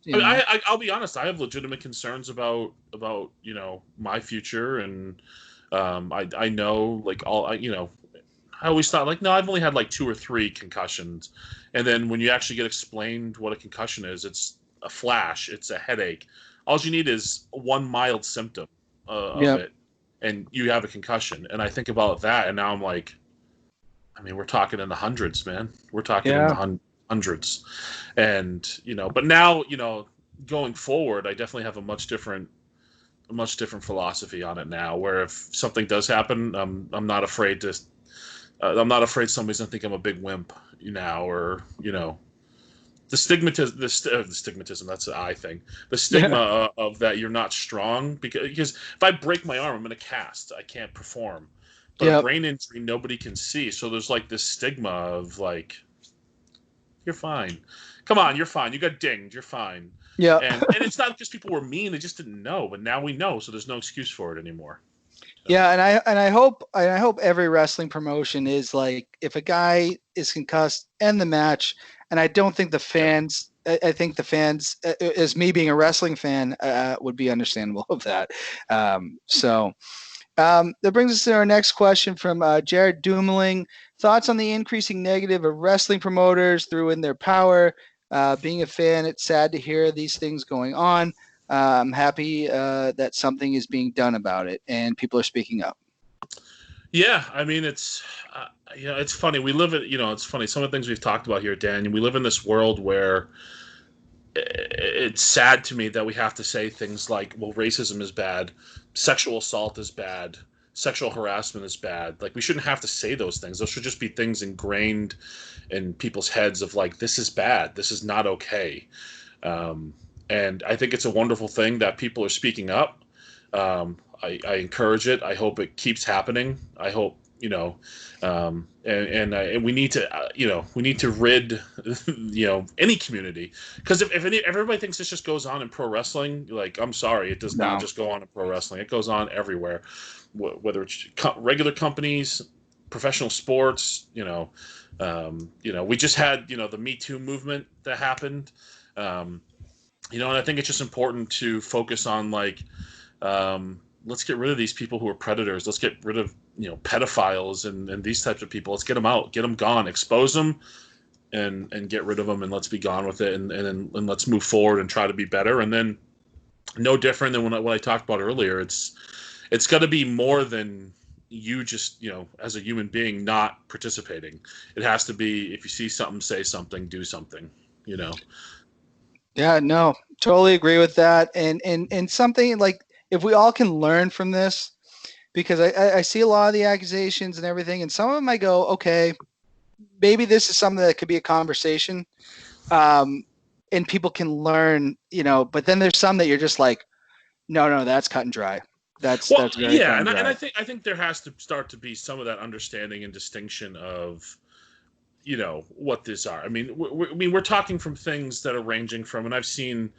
I'll be honest, I have legitimate concerns about my future, and I know like I always thought like, no, I've only had like 2 or 3 concussions, and then when you actually get explained what a concussion is, it's a flash, it's a headache. All you need is one mild symptom of it, and you have a concussion. And I think about that, and now I'm like, I mean, we're talking in the hundreds, man. We're talking in the hundreds, and but now going forward, I definitely have a much different philosophy on it now. Where if something does happen, I'm not afraid to. I'm not afraid somebody's gonna think I'm a big wimp now, or the stigmatism. That's an I thing. The stigma of that you're not strong because if I break my arm, I'm in a cast. I can't perform. But a brain injury, nobody can see. So there's like this stigma of like, you're fine. Come on, you're fine. You got dinged. You're fine. Yeah. And it's not because people were mean. They just didn't know. But now we know. So there's no excuse for it anymore. Yeah, and I hope every wrestling promotion is like, if a guy is concussed, end the match. And I don't think the Yeah. fans. I think the fans, as me being a wrestling fan, would be understandable of that. That brings us to our next question from Jared Dumoulin. Thoughts on the increasing negative of wrestling promoters threw in their power. Being a fan, it's sad to hear these things going on. I'm happy that something is being done about it and people are speaking up. Yeah, I mean, it's funny. We live in, it's funny. Some of the things we've talked about here, Dan. We live in this world where it's sad to me that we have to say things like, well, racism is bad, sexual assault is bad, sexual harassment is bad. Like, we shouldn't have to say those things. Those should just be things ingrained in people's heads of like, this is bad, this is not okay. And I think it's a wonderful thing that people are speaking up. I encourage it. I hope it keeps happening. I hope, and we need to, we need to rid, any community, because if everybody thinks this just goes on in pro wrestling, like, I'm sorry, it does No. not just go on in pro wrestling. It goes on everywhere, whether it's regular companies, professional sports. We just had, the Me Too movement that happened. And I think it's just important to focus on like, let's get rid of these people who are predators. Let's get rid of, pedophiles and these types of people. Let's get them out, get them gone, expose them, and get rid of them, and let's be gone with it, and let's move forward and try to be better. And then, no different than what I talked about earlier. It's got to be more than you just, as a human being not participating. It has to be, if you see something, say something, do something. Yeah, no, totally agree with that. And something like, if we all can learn from this, because I see a lot of the accusations and everything, and some of them I go, okay, maybe this is something that could be a conversation, and people can learn, but then there's some that you're just like, no, that's cut and dry. That's very cut and dry. And I think there has to start to be some of that understanding and distinction of, what these are. I mean, we're talking from things that are ranging from, and I've seen,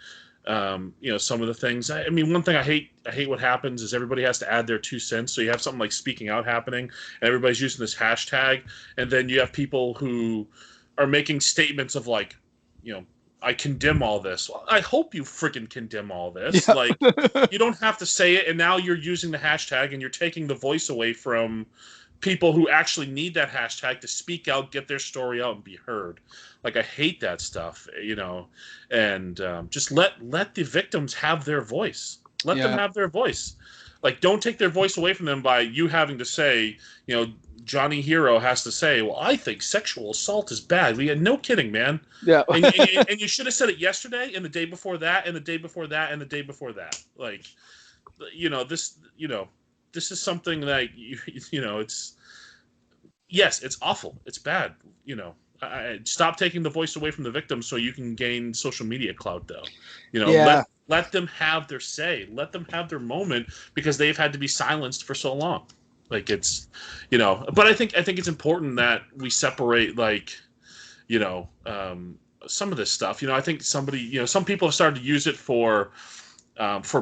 some of the things. I mean, one thing I hate what happens is everybody has to add their 2 cents. So you have something like speaking out happening, and everybody's using this hashtag, and then you have people who are making statements of like, I condemn all this. Well, I hope you freaking condemn all this. Yeah. Like, you don't have to say it, and now you're using the hashtag, and you're taking the voice away from people who actually need that hashtag to speak out, get their story out, and be heard. Like, I hate that stuff, and just let the victims have their voice. Let them have their voice. Like, don't take their voice away from them by you having to say, Johnny Hero has to say, well, I think sexual assault is bad. No kidding, man. Yeah. and you should have said it yesterday, and the day before that, and the day before that, and the day before that. Like, this is something that it's, yes, it's awful, it's bad. Stop taking the voice away from the victims so you can gain social media clout, though. Let them have their say, let them have their moment, because they've had to be silenced for so long. Like, it's, but I think it's important that we separate, like, some of this stuff. I think some people have started to use it for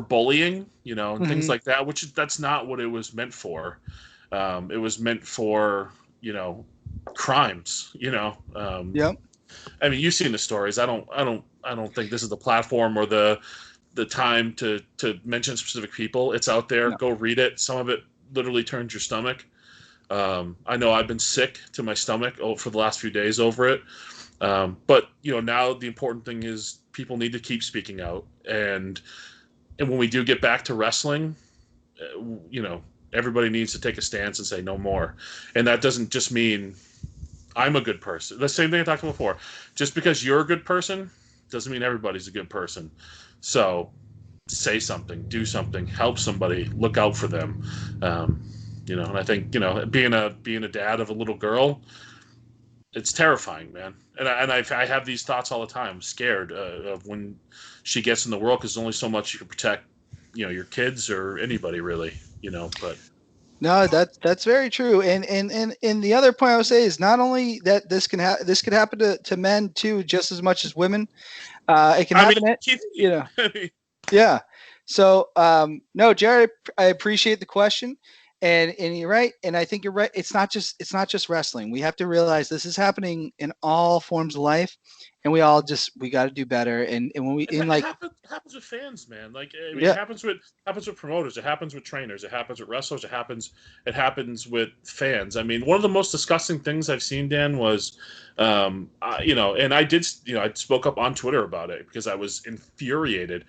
bullying, and things like that, that's not what it was meant for. It was meant for, crimes, Yep. I mean, you've seen the stories. I don't think this is the platform or the time to mention specific people. It's out there. No. Go read it. Some of it literally turns your stomach. I know I've been sick to my stomach for the last few days over it. But now the important thing is people need to keep speaking out, and when we do get back to wrestling, everybody needs to take a stance and say no more. And that doesn't just mean I'm a good person. The same thing I talked about before. Just because you're a good person doesn't mean everybody's a good person. So say something, do something, help somebody, look out for them. And I think, being a dad of a little girl, it's terrifying, man. And I have these thoughts all the time. I'm scared of when she gets in the world, because there's only so much you can protect, your kids or anybody really, but. No, that's very true. And the other point I would say is not only that this could happen to men too, just as much as women. It can happen. Yeah. So, no, Jared, I appreciate the question. And you're right, and I think you're right. It's not just wrestling. We have to realize this is happening in all forms of life, and we got to do better. And when we It happens with fans, man. Like, I mean, yeah, happens with promoters. It happens with trainers. It happens with wrestlers. It happens with fans. I mean, one of the most disgusting things I've seen, Dan, was, and I spoke up on Twitter about it because I was infuriated.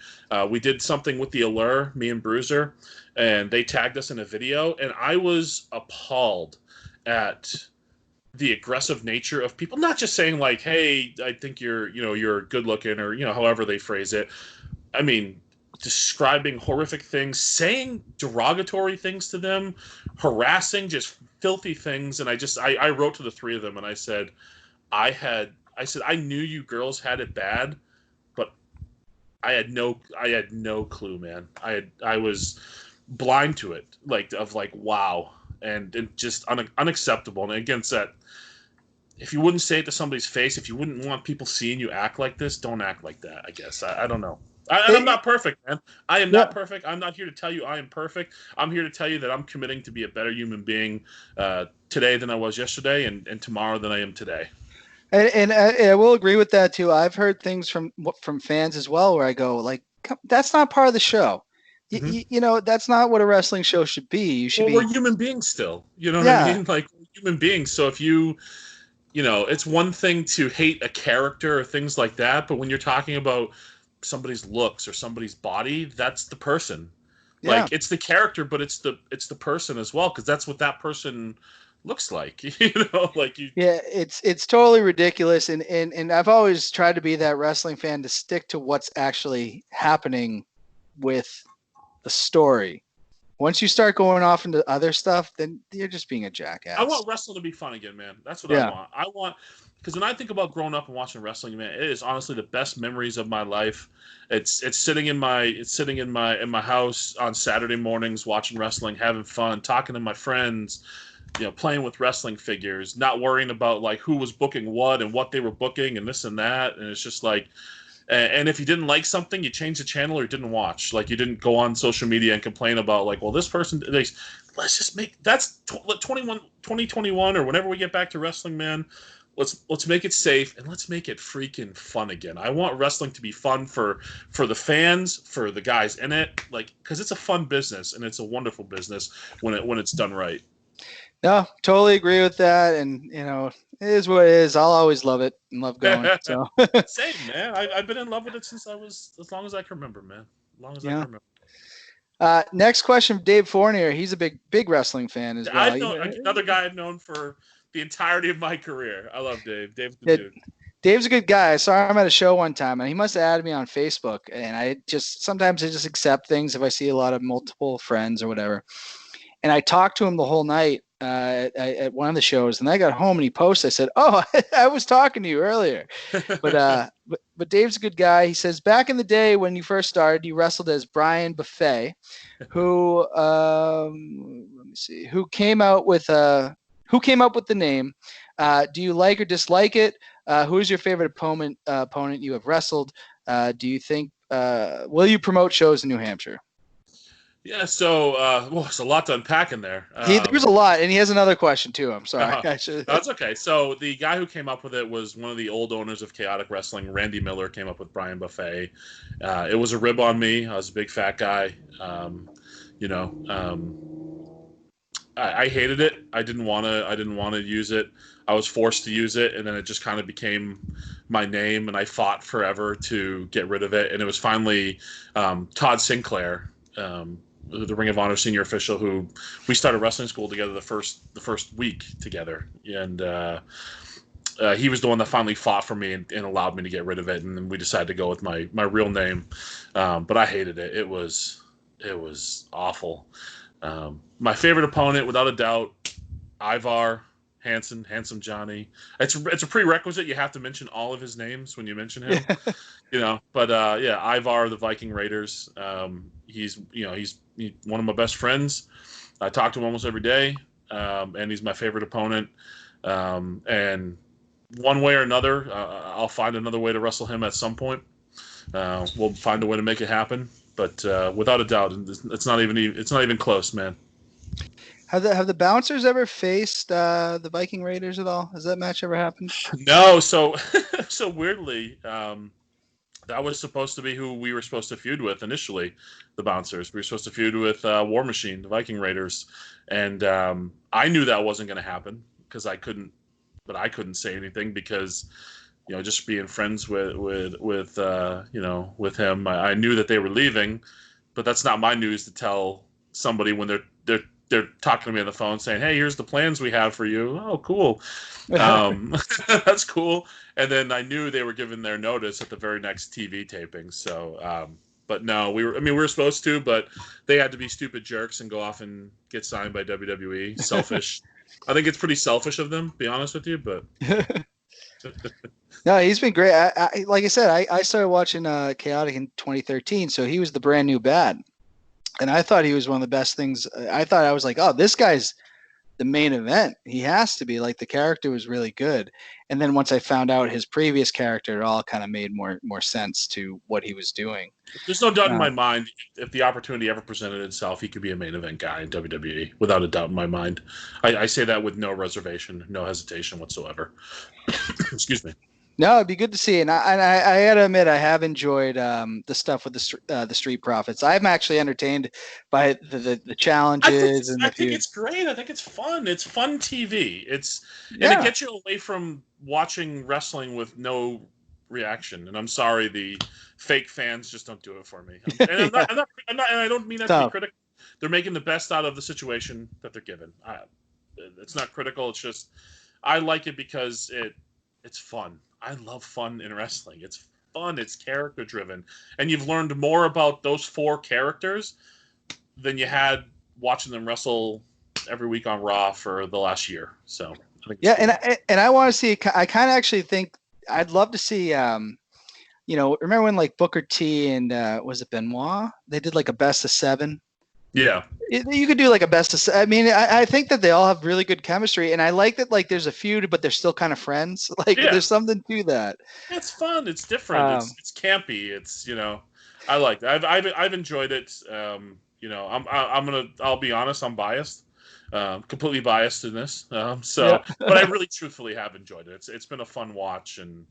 We did something with the Allure, me and Bruiser, and they tagged us in a video, and I was appalled at the aggressive nature of people, not just saying like, hey, I think you're good looking, or however they phrase it. I mean, describing horrific things, saying derogatory things to them, harassing, just filthy things. And I wrote to the three of them and I said, I knew you girls had it bad, but I had no clue, man. I was blind to it, like wow. And just unacceptable. And against that, if you wouldn't say it to somebody's face, if you wouldn't want people seeing you act like this, don't act like that, I guess. I don't know. I'm not perfect, man. I am not perfect. I'm not here to tell you I am perfect. I'm here to tell you that I'm committing to be a better human being today than I was yesterday, and tomorrow than I am today. And I will agree with that too. I've heard things from fans as well where I go like, that's not part of the show. Mm-hmm. That's not what a wrestling show should be. You should be. We're human beings still. You know what I mean? Like, we're human beings. So if it's one thing to hate a character or things like that, but when you're talking about somebody's looks or somebody's body, that's the person. Yeah. Like, it's the character, but it's the person as well, because that's what that person looks like. Yeah, it's totally ridiculous, and I've always tried to be that wrestling fan to stick to what's actually happening with the story. Once you start going off into other stuff, then you're just being a jackass. I want wrestling to be fun again, man. That's what I want. Because when I think about growing up and watching wrestling, man, it is honestly the best memories of my life. It's sitting in my house on Saturday mornings, watching wrestling, having fun, talking to my friends, playing with wrestling figures, not worrying about like who was booking what and what they were booking and this and that. And it's just like, and if you didn't like something, you changed the channel or you didn't watch. Like, you didn't go on social media and complain about like, well, this person, let's just make, that's 2021 or whenever we get back to wrestling, man. Let's make it safe and let's make it freaking fun again. I want wrestling to be fun for the fans, for the guys in it, like, because it's a fun business and it's a wonderful business when it's done right. No, totally agree with that, and it is what it is. I'll always love it and love going. So same, man. I've been in love with it since I was, as long as I can remember, man. As long as I can remember. Next question from Dave Fournier. He's a big wrestling fan as well. Another guy I've known for the entirety of my career. I love Dave. Dave's the dude. Dave's a good guy. I saw him at a show one time, and he must have added me on Facebook. And sometimes I just accept things if I see a lot of multiple friends or whatever. And I talked to him the whole night at one of the shows, and I got home and he posted. I said, "Oh, I was talking to you earlier." But Dave's a good guy. He says, back in the day when you first started, you wrestled as Brian Buffet, who let me see, who came up with the name. Do you like or dislike it? Who is your favorite opponent you have wrestled? Do you think will you promote shows in New Hampshire? Yeah, so there's a lot to unpack in there. There's a lot, and he has another question too. I'm sorry. That's okay. So the guy who came up with it was one of the old owners of Chaotic Wrestling, Randy Miller, came up with Brian Buffet. It was a rib on me. I was a big fat guy. I hated it. I didn't want to use it. I was forced to use it, and then it just kind of became my name, and I fought forever to get rid of it. And it was finally Todd Sinclair, the Ring of Honor senior official, who we started wrestling school together the first week together, and he was the one that finally fought for me and allowed me to get rid of it, and then we decided to go with my real name. But I hated it. It was awful. My favorite opponent, without a doubt, Ivar Handsome Johnny. It's a prerequisite. You have to mention all of his names when you mention him. But Ivar, the Viking Raiders. He's one of my best friends. I talk to him almost every day, and he's my favorite opponent. And one way or another, I'll find another way to wrestle him at some point. We'll find a way to make it happen. But without a doubt, it's not even close, man. Have the Bouncers ever faced the Viking Raiders at all? Has that match ever happened? No, so so weirdly, that was supposed to be who we were supposed to feud with initially, the Bouncers. We were supposed to feud with War Machine, the Viking Raiders, and I knew that wasn't going to happen because I couldn't say anything because just being friends with with him, I knew that they were leaving, but that's not my news to tell somebody when they're talking to me on the phone saying, "Hey, here's the plans we have for you." Oh, cool. That's cool. And then I knew they were giving their notice at the very next TV taping. So, but no, we were supposed to, but they had to be stupid jerks and go off and get signed by WWE. Selfish. I think it's pretty selfish of them, to be honest with you, but. No, he's been great. Like I said, I started watching Chaotic in 2013, so he was the brand new bad. And I thought he was one of the best things. I was like, oh, this guy's the main event. He has to be. Like, the character was really good. And then once I found out his previous character, it all kind of made more sense to what he was doing. There's no doubt in my mind, if the opportunity ever presented itself, he could be a main event guy in WWE, without a doubt in my mind. I say that with no reservation, no hesitation whatsoever. Excuse me. No, it'd be good to see. And I got to admit, I have enjoyed the stuff with the Street Profits. I'm actually entertained by the challenges. I think it's great. I think it's fun. It's fun TV. And it gets you away from watching wrestling with no reaction. And I'm sorry, the fake fans just don't do it for me. And and I don't mean that to be critical. They're making the best out of the situation that they're given. It's not critical. It's just I like it because it's fun. I love fun in wrestling. It's fun. It's character driven, and you've learned more about those four characters than you had watching them wrestle every week on Raw for the last year. So I think cool. and I want to see. I kind of actually think I'd love to see. Remember when like Booker T and was it Benoit? They did like a best of 7. Yeah. You could do like a best of. I mean, I think that they all have really good chemistry, and I like that. Like, there's a feud, but they're still kind of friends. Like, there's something to that. It's fun. It's different. It's campy. It's I like that. I've enjoyed it. I'll be honest. I'm biased. Completely biased in this. But I really truthfully have enjoyed it. It's been a fun watch, and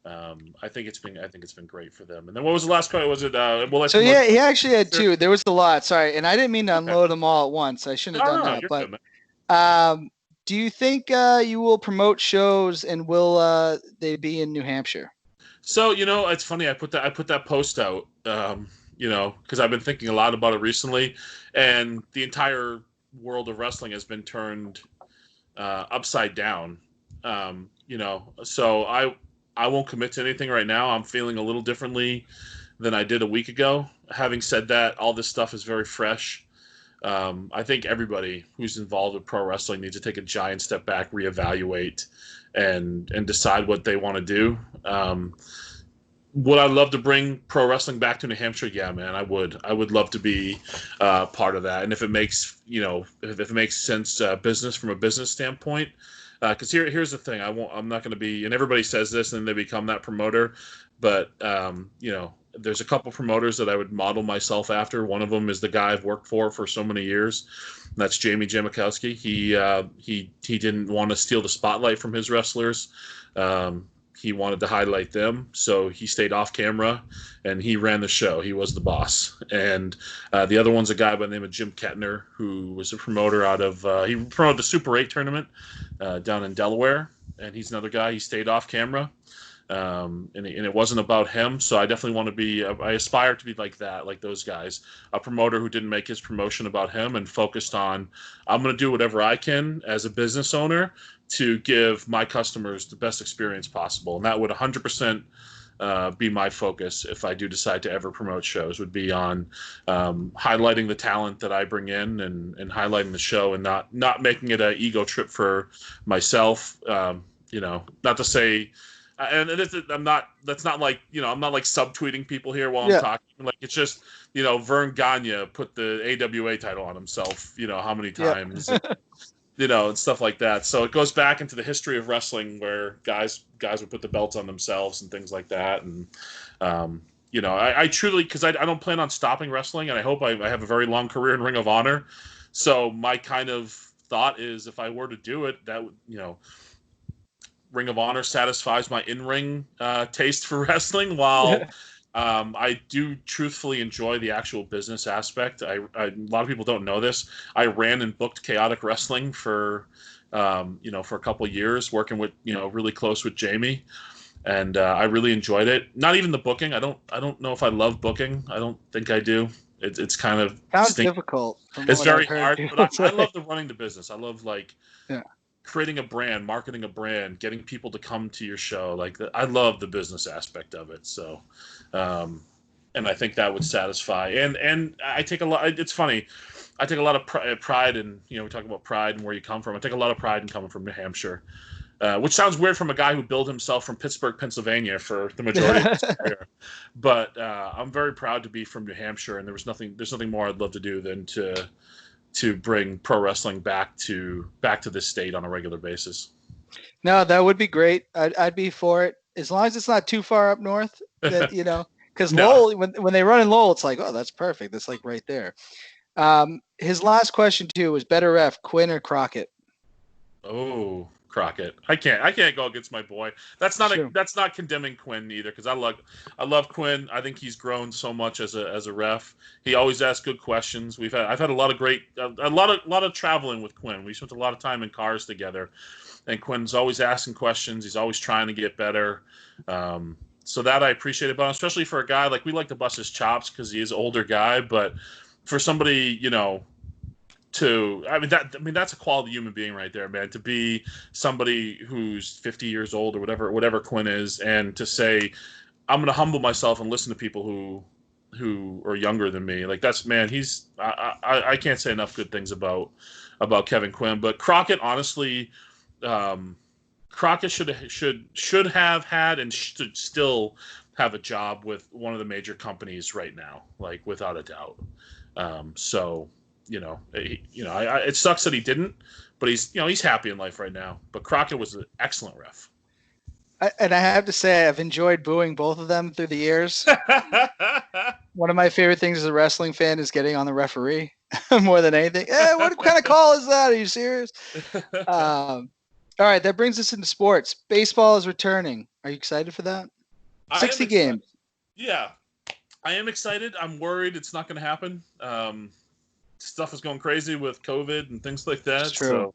I think it's been great for them. And then what was the last part? Was it? He actually had 2. There was a lot. Sorry, and I didn't mean to unload them all at once. I shouldn't have done that. But good, do you think you will promote shows, and will they be in New Hampshire? So it's funny. I put that post out. Because I've been thinking a lot about it recently, and the entire world of wrestling has been turned upside down. So I won't commit to anything right now. I'm feeling a little differently than I did a week ago. Having said that, all this stuff is very fresh. I think everybody who's involved with pro wrestling needs to take a giant step back, reevaluate, and decide what they want to do. Would I love to bring pro wrestling back to New Hampshire? Yeah, man, I would. I would love to be part of that. And if it makes if it makes sense, business from a business standpoint. Because here's the thing, I'm not going to be, and everybody says this and they become that promoter, but there's a couple promoters that I would model myself after. One of them is the guy I've worked for so many years. That's Jamie Jamakowski. He didn't want to steal the spotlight from his wrestlers. He wanted to highlight them, so he stayed off camera and he ran the show. He was the boss. And the other one's a guy by the name of Jim Kettner, who was a promoter out of he promoted the Super 8 tournament down in Delaware, and he's another guy. He stayed off camera, and it wasn't about him. So I definitely want to be. I aspire to be like that, like those guys. A promoter who didn't make his promotion about him and focused on, I'm going to do whatever I can as a business owner to give my customers the best experience possible. And that would 100% be my focus if I do decide to ever promote shows, would be on highlighting the talent that I bring in and highlighting the show, and not making it an ego trip for myself. Not to say, and I'm not, that's not like, I'm not like subtweeting people here while I'm talking. Like, it's just, Vern Gagne put the AWA title on himself, how many times. And stuff like that. So it goes back into the history of wrestling where guys would put the belts on themselves and things like that. And, I truly, because I don't plan on stopping wrestling, and I hope I have a very long career in Ring of Honor. So my kind of thought is, if I were to do it, that would, Ring of Honor satisfies my in-ring taste for wrestling, while I do truthfully enjoy the actual business aspect. A lot of people don't know this. I ran and booked Chaotic Wrestling for a couple of years, working with, really close with Jamie. And I really enjoyed it. Not even the booking. I don't know if I love booking. I don't think I do. It's kind of sounds difficult. It's very hard, but I love the running the business. I love creating a brand, marketing a brand, getting people to come to your show. I love the business aspect of it. So, and I think that would satisfy. And I take a lot. It's funny. I take a lot of pride in, we talk about pride and where you come from. I take a lot of pride in coming from New Hampshire. Which sounds weird from a guy who billed himself from Pittsburgh, Pennsylvania for the majority of his career. But I'm very proud to be from New Hampshire, and there's nothing more I'd love to do than to bring pro wrestling back to this state on a regular basis. No, that would be great. I'd be for it, as long as it's not too far up north. That, because Lowell, when they run in Lowell, it's like, oh, that's perfect. That's like right there. His last question too was better ref, Quinn or Crockett? Oh, Crockett. I can't go against my boy. That's not condemning Quinn either, because I love Quinn. I think he's grown so much as a ref. He always asks good questions. I've had a lot of traveling with Quinn. We spent a lot of time in cars together, and Quinn's always asking questions. He's always trying to get better. So that I appreciate it, but especially for a guy we like to bust his chops because he is an older guy, but for somebody, that's a quality human being right there, man. To be somebody who's 50 years old or whatever Quinn is, and to say, I'm going to humble myself and listen to people who are younger than me. That's, man, I can't say enough good things about Kevin Quinn. But Crockett, honestly, Crockett should have had and should still have a job with one of the major companies right now, without a doubt. It sucks that he didn't, but he's happy in life right now. But Crockett was an excellent ref. And I have to say, I've enjoyed booing both of them through the years. One of my favorite things as a wrestling fan is getting on the referee more than anything. What kind of call is that? Are you serious? All right, that brings us into sports. Baseball is returning. Are you excited for that? 60 games. Yeah, I am excited. I'm worried it's not going to happen. Stuff is going crazy with COVID and things like that. It's true. So,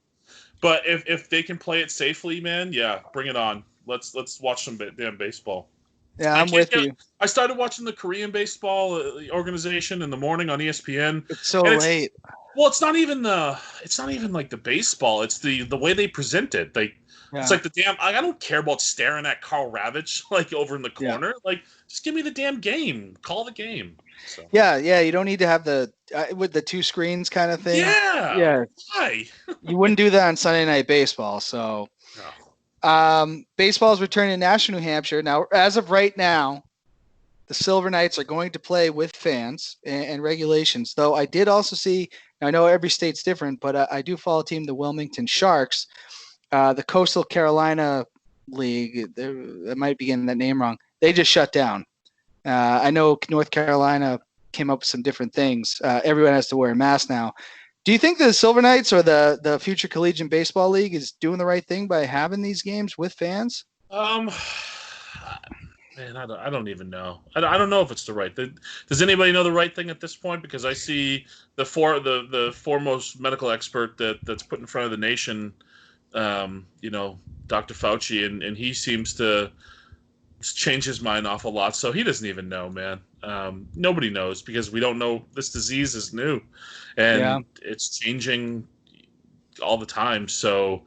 but if they can play it safely, man, yeah, bring it on. Let's watch some damn baseball. Yeah, I'm with you. I started watching the Korean baseball organization in the morning on ESPN. It's so late. Well, it's not even like the baseball. It's the way they present it. It's like the damn. I don't care about staring at Carl Ravitch over in the corner. Yeah. Just give me the damn game. Call the game. So. Yeah. You don't need to have the with the two screens kind of thing. Yeah. Why? You wouldn't do that on Sunday Night Baseball. So, baseball is returning to Nashua, New Hampshire. Now, as of right now, the Silver Knights are going to play with fans and regulations. Though I did also see. I know every state's different, but I do follow a team, the Wilmington Sharks. The Coastal Carolina League, I might be getting that name wrong. They just shut down. I know North Carolina came up with some different things. Everyone has to wear a mask now. Do you think the Silver Knights or the Future Collegiate Baseball League is doing the right thing by having these games with fans? Man, I don't even know. I don't know if it's the right thing. Does anybody know the right thing at this point? Because I see the foremost medical expert that's put in front of the nation, Dr. Fauci, and he seems to change his mind an awful lot. So he doesn't even know, man. Nobody knows because we don't know. This disease is new, and it's changing all the time. So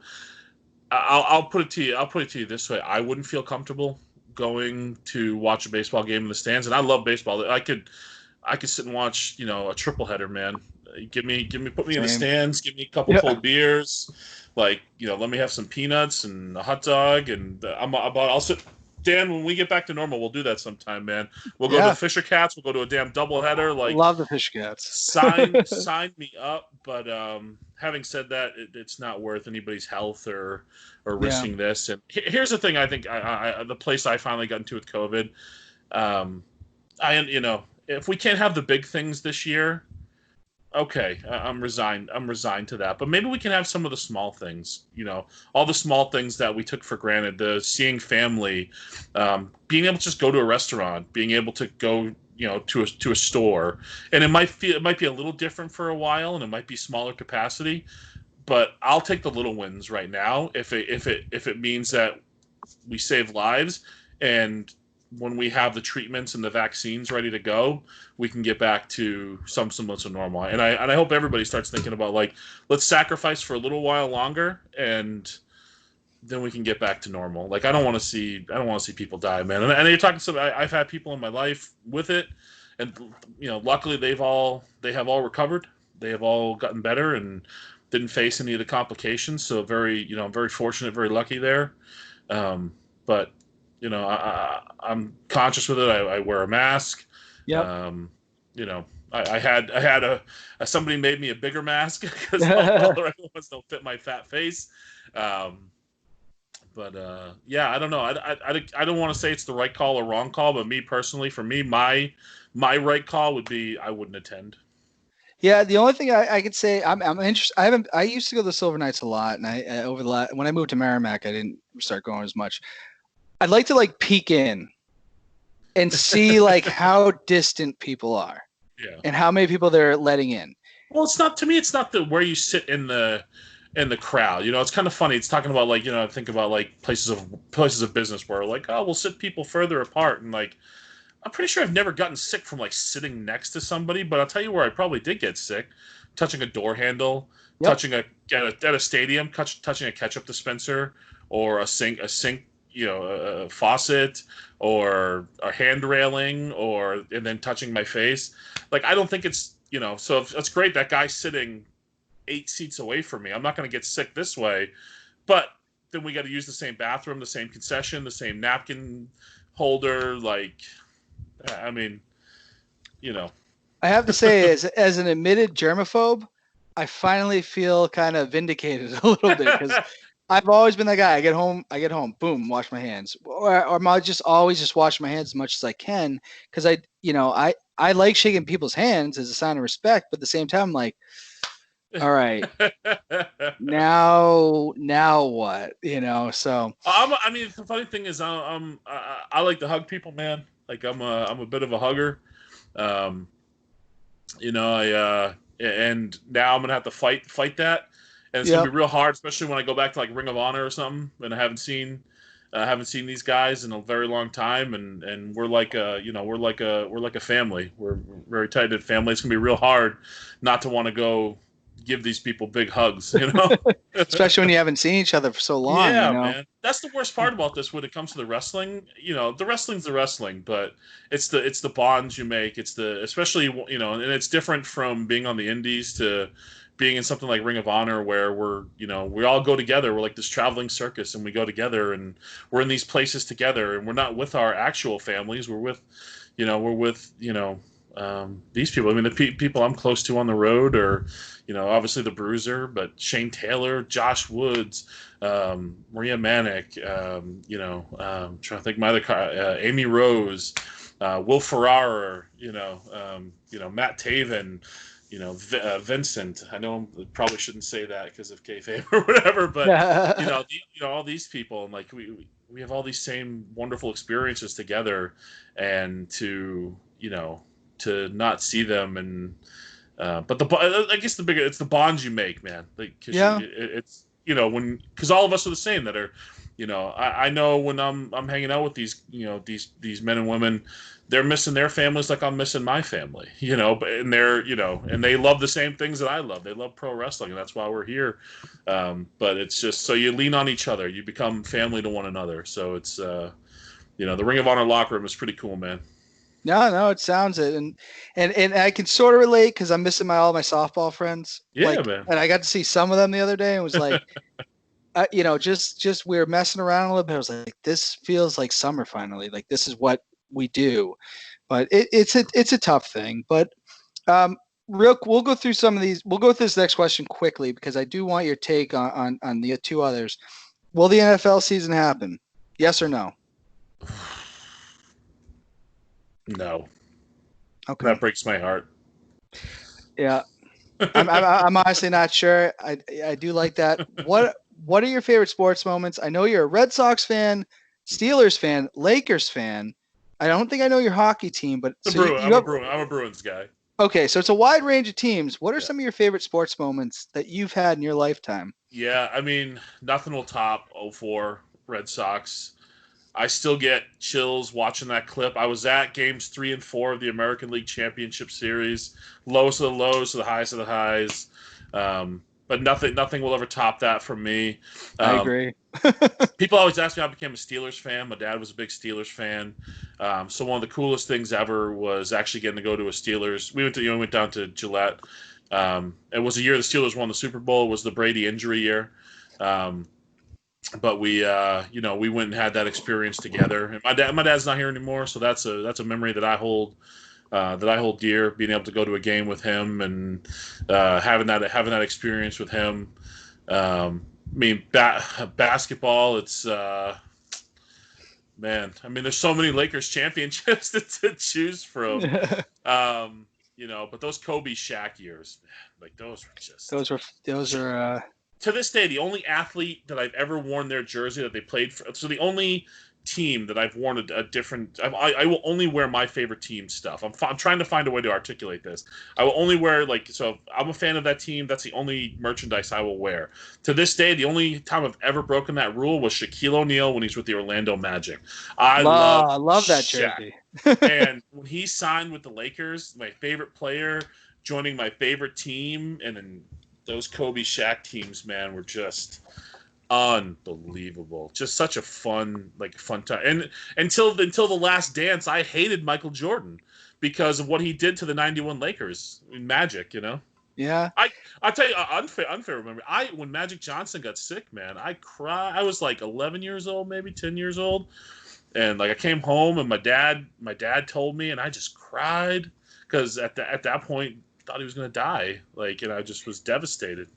I'll put it to you. I'll put it to you this way: I wouldn't feel comfortable going to watch a baseball game in the stands, and I love baseball. I could sit and watch, a triple header, man. Put me in the stands, give me a couple cold beers, let me have some peanuts and a hot dog, and I'll sit. Dan, when we get back to normal, we'll do that sometime, man. We'll go to Fisher Cats. We'll go to a damn doubleheader. Love the Fisher Cats. sign me up. But having said that, it's not worth anybody's health or risking this. And here's the thing: I think the place I finally got into with COVID, if we can't have the big things this year, okay, I'm resigned. I'm resigned to that. But maybe we can have some of the small things. All the small things that we took for granted. The seeing family, being able to just go to a restaurant, being able to go, to a store, and it might be a little different for a while, and it might be smaller capacity. But I'll take the little wins right now if it means that we save lives, and when we have the treatments and the vaccines ready to go, we can get back to some semblance of normal. And I hope everybody starts thinking about, like, let's sacrifice for a little while longer, and then we can get back to normal. Like, I don't want to see people die, man. And you're talking to I've had people in my life with it, and luckily they have all recovered. They have all gotten better and didn't face any of the complications. So I'm very fortunate, very lucky there. But I'm conscious with it. I wear a mask. Yep. I had somebody made me a bigger mask because all the regular ones don't fit my fat face. But I don't know. I don't want to say it's the right call or wrong call, but me personally, for me, my right call would be I wouldn't attend. Yeah, the only thing I could say, I'm interested. I used to go to the Silver Knights a lot, and when I moved to Merrimack, I didn't start going as much. I'd like to peek in and see how distant people are, and how many people they're letting in. Well, it's not where you sit in the crowd. It's kind of funny. It's talking about think about places of business where we'll sit people further apart, and I'm pretty sure I've never gotten sick from sitting next to somebody, but I'll tell you where I probably did get sick: touching a door handle, touching at a stadium, touching a ketchup dispenser, or a sink, a faucet, or a hand railing, and then touching my face. I don't think it's So it's great that guy's sitting 8 seats away from me. I'm not going to get sick this way, but then we got to use the same bathroom, the same concession, the same napkin holder. I have to say, as an admitted germaphobe, I finally feel kind of vindicated a little bit, because I've always been that guy. I get home, boom, wash my hands, or I just always wash my hands as much as I can, because I like shaking people's hands as a sign of respect, but at the same time, I'm like, all right, now what? So the funny thing is, I like to hug people, man. I'm a bit of a hugger. And now I'm gonna have to fight that, and it's gonna be real hard, especially when I go back to Ring of Honor or something, and I haven't seen these guys in a very long time, and we're like a family. We're very tight-knit family. It's gonna be real hard not to want to go give these people big hugs, especially when you haven't seen each other for so long. Yeah, man. That's the worst part about this when it comes to the wrestling. The wrestling's the wrestling, but it's the bonds you make. It's especially and it's different from being on the indies to being in something like Ring of Honor, where we all go together. We're like this traveling circus, and we go together, and we're in these places together, and we're not with our actual families. We're with these people. I mean, the people I'm close to on the road are, obviously the Bruiser, but Shane Taylor, Josh Woods, Maria Manic, trying to think my other Amy Rose, Will Ferrara, Matt Taven, Vincent. I know I probably shouldn't say that because of kayfabe or whatever, but all these people, and we have all these same wonderful experiences together, and to not see them, and but I guess it's the bonds you make, man. It's because all of us are the same. That are, I know when I'm hanging out with these these men and women, they're missing their families like I'm missing my family. And they're and they love the same things that I love. They love pro wrestling, and that's why we're here. But it's just so you lean on each other. You become family to one another. So it's the Ring of Honor locker room is pretty cool, man. No, it sounds it, and I can sort of relate because I'm missing all my softball friends. Yeah, man. And I got to see some of them the other day, and was like, just we were messing around a little bit. I was like, this feels like summer finally. Like this is what we do, but it's a tough thing. But we'll go through some of these. We'll go through this next question quickly because I do want your take on the two others. Will the NFL season happen? Yes or no? No. Okay. That breaks my heart. Yeah. I'm honestly not sure. I do like that. What are your favorite sports moments? I know you're a Red Sox fan, Steelers fan, Lakers fan. I don't think I know your hockey team, but so you have I'm a Bruins guy. okay. So it's a wide range of teams. What are Yeah. some of your favorite sports moments that you've had in your lifetime? Yeah, I mean, nothing will top '04 Red Sox. I still get chills watching that clip. I was at games 3 and 4 of the American League Championship Series, lowest of the lows to the highest of the highs. But nothing will ever top that from me. I agree. People always ask me how I became a Steelers fan. My dad was a big Steelers fan. So one of the coolest things ever was actually getting to go to a Steelers. We went down to Gillette. It was a year the Steelers won the Super Bowl. It was the Brady injury year. But we went and had that experience together. And my dad's not here anymore, so that's a memory that I hold dear. Being able to go to a game with him and having that experience with him. Basketball. It's man. I mean, there's so many Lakers championships to choose from. But those Kobe Shaq years, man, like those were just those are. To this day, the only athlete that I've ever worn their jersey that they played for. So the only team that I've worn a different. I will only wear my favorite team stuff. I'm trying to find a way to articulate this. I will only wear so I'm a fan of that team. That's the only merchandise I will wear. To this day, the only time I've ever broken that rule was Shaquille O'Neal when he's with the Orlando Magic. I love that Shaq. jersey. And when he signed with the Lakers, my favorite player joining my favorite team, and then those Kobe Shaq teams, man, were just unbelievable. Just such a fun time. And until the last dance, I hated Michael Jordan because of what he did to the '91 Lakers in Magic. Yeah. I tell you, unfair. Remember, when Magic Johnson got sick, man, I cried. I was like 11 years old, maybe 10 years old, and I came home and my dad told me, and I just cried because at that point thought he was going to die, and I just was devastated,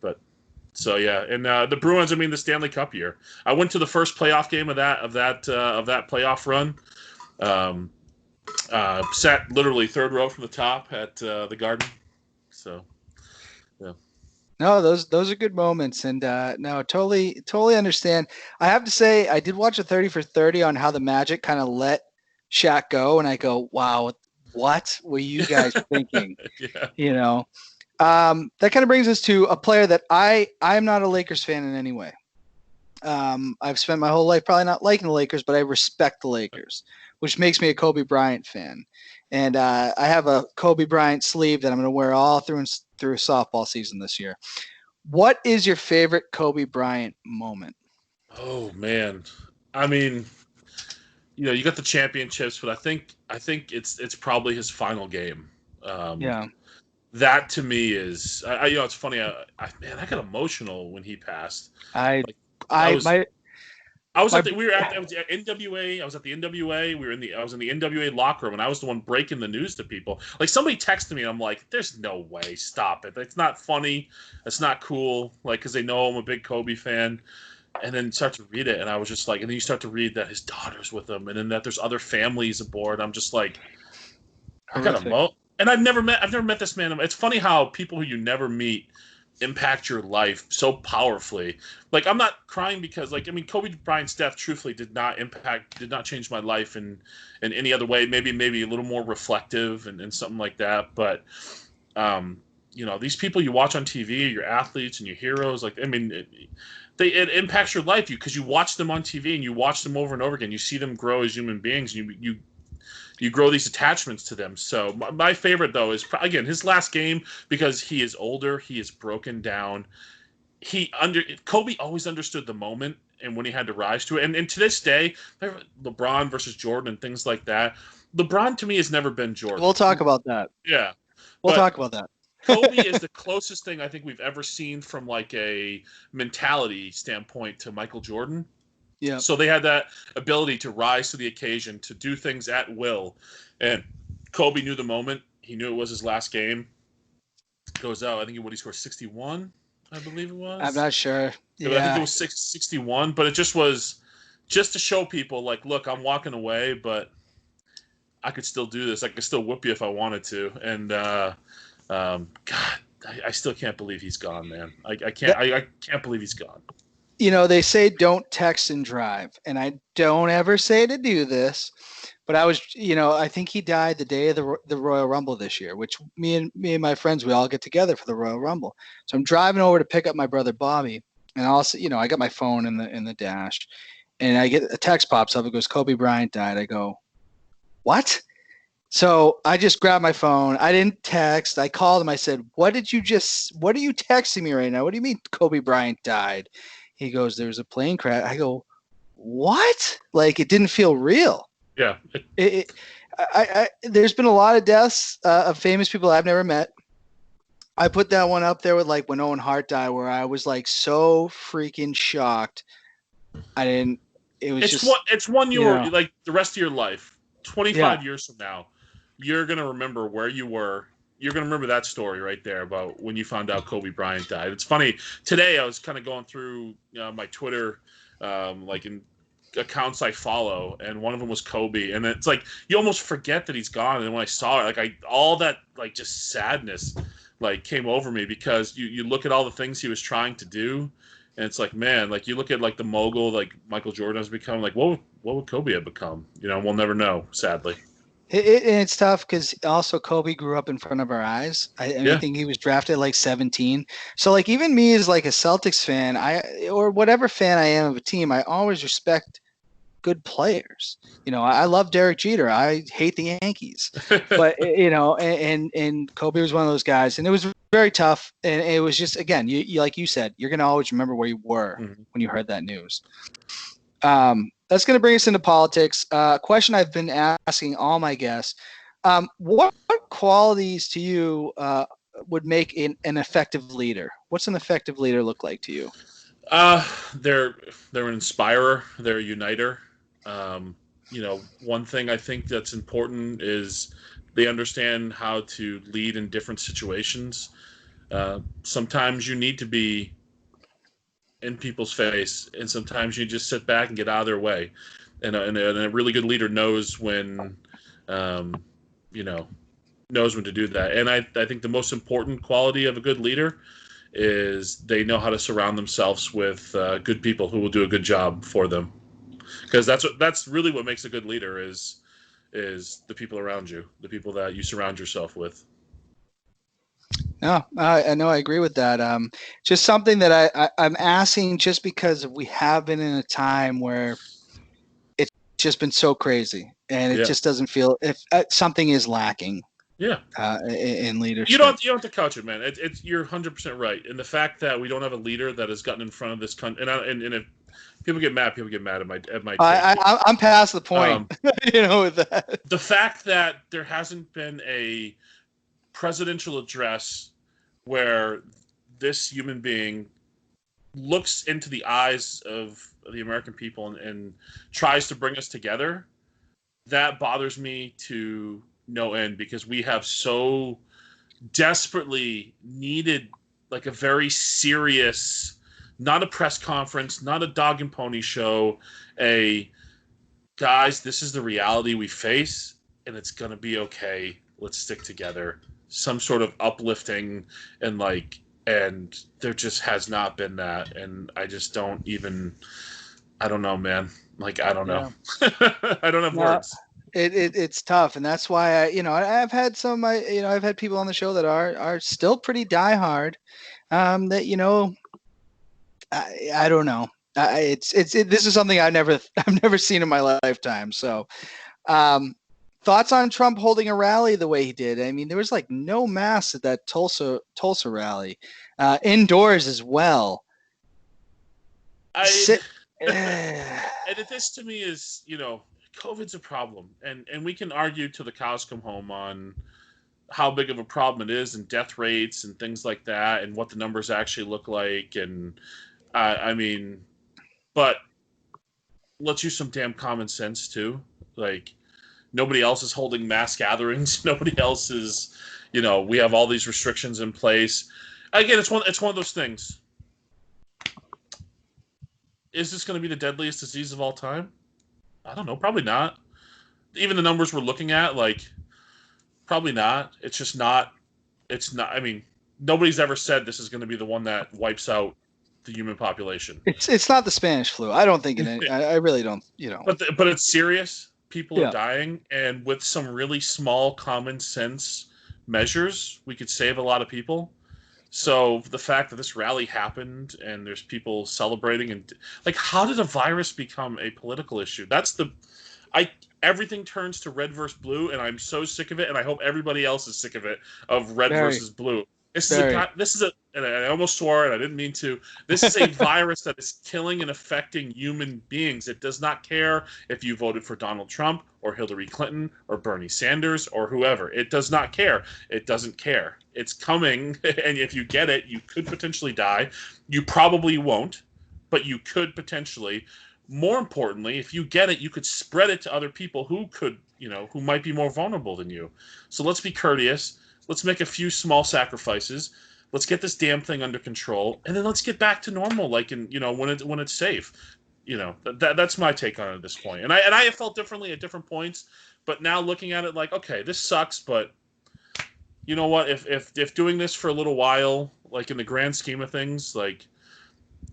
but so yeah. And the Bruins, I mean, the Stanley Cup year, I went to the first playoff game of that playoff run. Sat literally third row from the top at the Garden. So yeah. No, those are good moments, and no, totally understand. I have to say, I did watch a 30 for 30 on how the Magic kind of let Shaq go, and I go, wow, what were you guys thinking? Yeah. That kind of brings us to a player that I'm not a Lakers fan in any way. I've spent my whole life probably not liking the Lakers, but I respect the Lakers, which makes me a Kobe Bryant fan. And I have a Kobe Bryant sleeve that I'm going to wear all through softball season this year. What is your favorite Kobe Bryant moment? Oh man, I mean, you got the championships, but I think it's probably his final game. Yeah. That to me is, it's funny. I got emotional when he passed. I was at the NWA. I was at the NWA. I was in the NWA locker room, and I was the one breaking the news to people. Somebody texted me, and I'm like, "There's no way! Stop it! It's not funny. It's not cool." Because they know I'm a big Kobe fan. And then start to read it, and I was just and then you start to read that his daughter's with him, and then that there's other families aboard. I'm just like, I got and I've never met this man. It's funny how people who you never meet impact your life so powerfully. I'm not crying because Kobe Bryant's death truthfully did not change my life in any other way. Maybe a little more reflective and something like that. But these people you watch on TV, your athletes and your heroes, it impacts your life because you watch them on TV and you watch them over and over again. You see them grow as human beings. You grow these attachments to them. So my favorite though is again his last game because he is older. He is broken down. Kobe always understood the moment and when he had to rise to it. And to this day, LeBron versus Jordan and things like that. LeBron to me has never been Jordan. We'll talk about that. Yeah, we'll talk about that. Kobe is the closest thing I think we've ever seen from a mentality standpoint to Michael Jordan. Yeah. So they had that ability to rise to the occasion, to do things at will. And Kobe knew the moment. He knew it was his last game. Goes out. I think he scored 61, I believe it was. I'm not sure. Yeah. I think it was 61, but it just was just to show people look, I'm walking away, but I could still do this. I could still whoop you if I wanted to. And God, I still can't believe he's gone, man. I That, can't believe he's gone. they say don't text and drive, and I don't ever say to do this, but I was, I think he died the day of the Royal Rumble this year, which me and my friends, we all get together for the Royal Rumble. So I'm driving over to pick up my brother Bobby, and also, I got my phone in the dash, and I get a text pops up. It goes, Kobe Bryant died. I go, what? So I just grabbed my phone. I didn't text. I called him. I said, what are you texting me right now? What do you mean Kobe Bryant died? He goes, there was a plane crash. I go, what? Like, it didn't feel real. Yeah. There's been a lot of deaths of famous people I've never met. I put that one up there with like when Owen Hart died, where I was like so freaking shocked. It's one like the rest of your life, 25 years from now, you're going to remember where you were. You're going to remember that story right there about when you found out Kobe Bryant died. It's funny. Today I was kind of going through my Twitter, like in accounts I follow, and one of them was Kobe. And it's like, you almost forget that he's gone. And when I saw it, like all that, like just sadness, like came over me, because you look at all the things he was trying to do. And it's like, man, like you look at like the mogul, like Michael Jordan has become, like what would Kobe have become? We'll never know, sadly. It's tough because also Kobe grew up in front of our eyes. I think he was drafted at like 17. So like even me as like a Celtics fan, or whatever fan I am of a team, I always respect good players. I love Derek Jeter. I hate the Yankees, but and Kobe was one of those guys, and it was very tough. And it was just, again, you like you said, you're gonna always remember where you were when you heard that news. That's going to bring us into politics. Question I've been asking all my guests: what qualities to you would make an effective leader? What's an effective leader look like to you? They're an inspirer. They're a uniter. One thing I think that's important is they understand how to lead in different situations. Sometimes you need to be in people's face, and sometimes you just sit back and get out of their way. And a really good leader knows when, knows when to do that. And I think the most important quality of a good leader is they know how to surround themselves with good people who will do a good job for them. Because that's really what makes a good leader is the people around you, the people that you surround yourself with. No, I know, I agree with that. Just something that I'm asking, just because we have been in a time where it's just been so crazy, and it just doesn't feel, if something is lacking. Yeah. In leadership. You don't have to couch it, man. It's you're 100% right. And the fact that we don't have a leader that has gotten in front of this country, and if people get mad at my I'm past the point. With that. The fact that there hasn't been a presidential address where this human being looks into the eyes of the American people and tries to bring us together, that bothers me to no end, because we have so desperately needed like a very serious, not a press conference, not a dog and pony show, guys, this is the reality we face and it's going to be okay. Let's stick together. Some sort of uplifting, and there just has not been that. And I just don't know, man. Like, I don't know. I don't have words. It's tough, and that's why I've had I've had people on the show that are still pretty diehard. That I don't know. This is something I've never seen in my lifetime. So, thoughts on Trump holding a rally the way he did? I mean, there was like no mass at that Tulsa rally, indoors as well. And this to me is, COVID's a problem, and we can argue till the cows come home on how big of a problem it is, and death rates and things like that, and what the numbers actually look like. And but let's use some damn common sense too. Like, nobody else is holding mass gatherings. Nobody else is, we have all these restrictions in place. Again, it's one of those things. Is this going to be the deadliest disease of all time? I don't know. Probably not. Even the numbers we're looking at, probably not. It's just not it's not. I mean, nobody's ever said this is going to be the one that wipes out the human population. It's not the Spanish flu. I don't think it. I really don't. But it's serious. People are Yeah. dying, and with some really small common sense measures, we could save a lot of people. So the fact that this rally happened and there's people celebrating, and like, how did a virus become a political issue? Everything turns to red versus blue, and I'm so sick of it, and I hope everybody else is sick of it, of red versus blue. This is a, and I almost swore, and I didn't mean to. This is a virus that is killing and affecting human beings. It does not care if you voted for Donald Trump or Hillary Clinton or Bernie Sanders or whoever. It does not care. It doesn't care. It's coming, and if you get it, you could potentially die. You probably won't, but you could potentially. More importantly, if you get it, you could spread it to other people who could, who might be more vulnerable than you. So let's be courteous. Let's make a few small sacrifices. Let's get this damn thing under control, and then let's get back to normal, like when it's safe. That's my take on it at this point. And I have felt differently at different points, but now looking at it like, okay, this sucks, but you know what? If doing this for a little while, like in the grand scheme of things, like,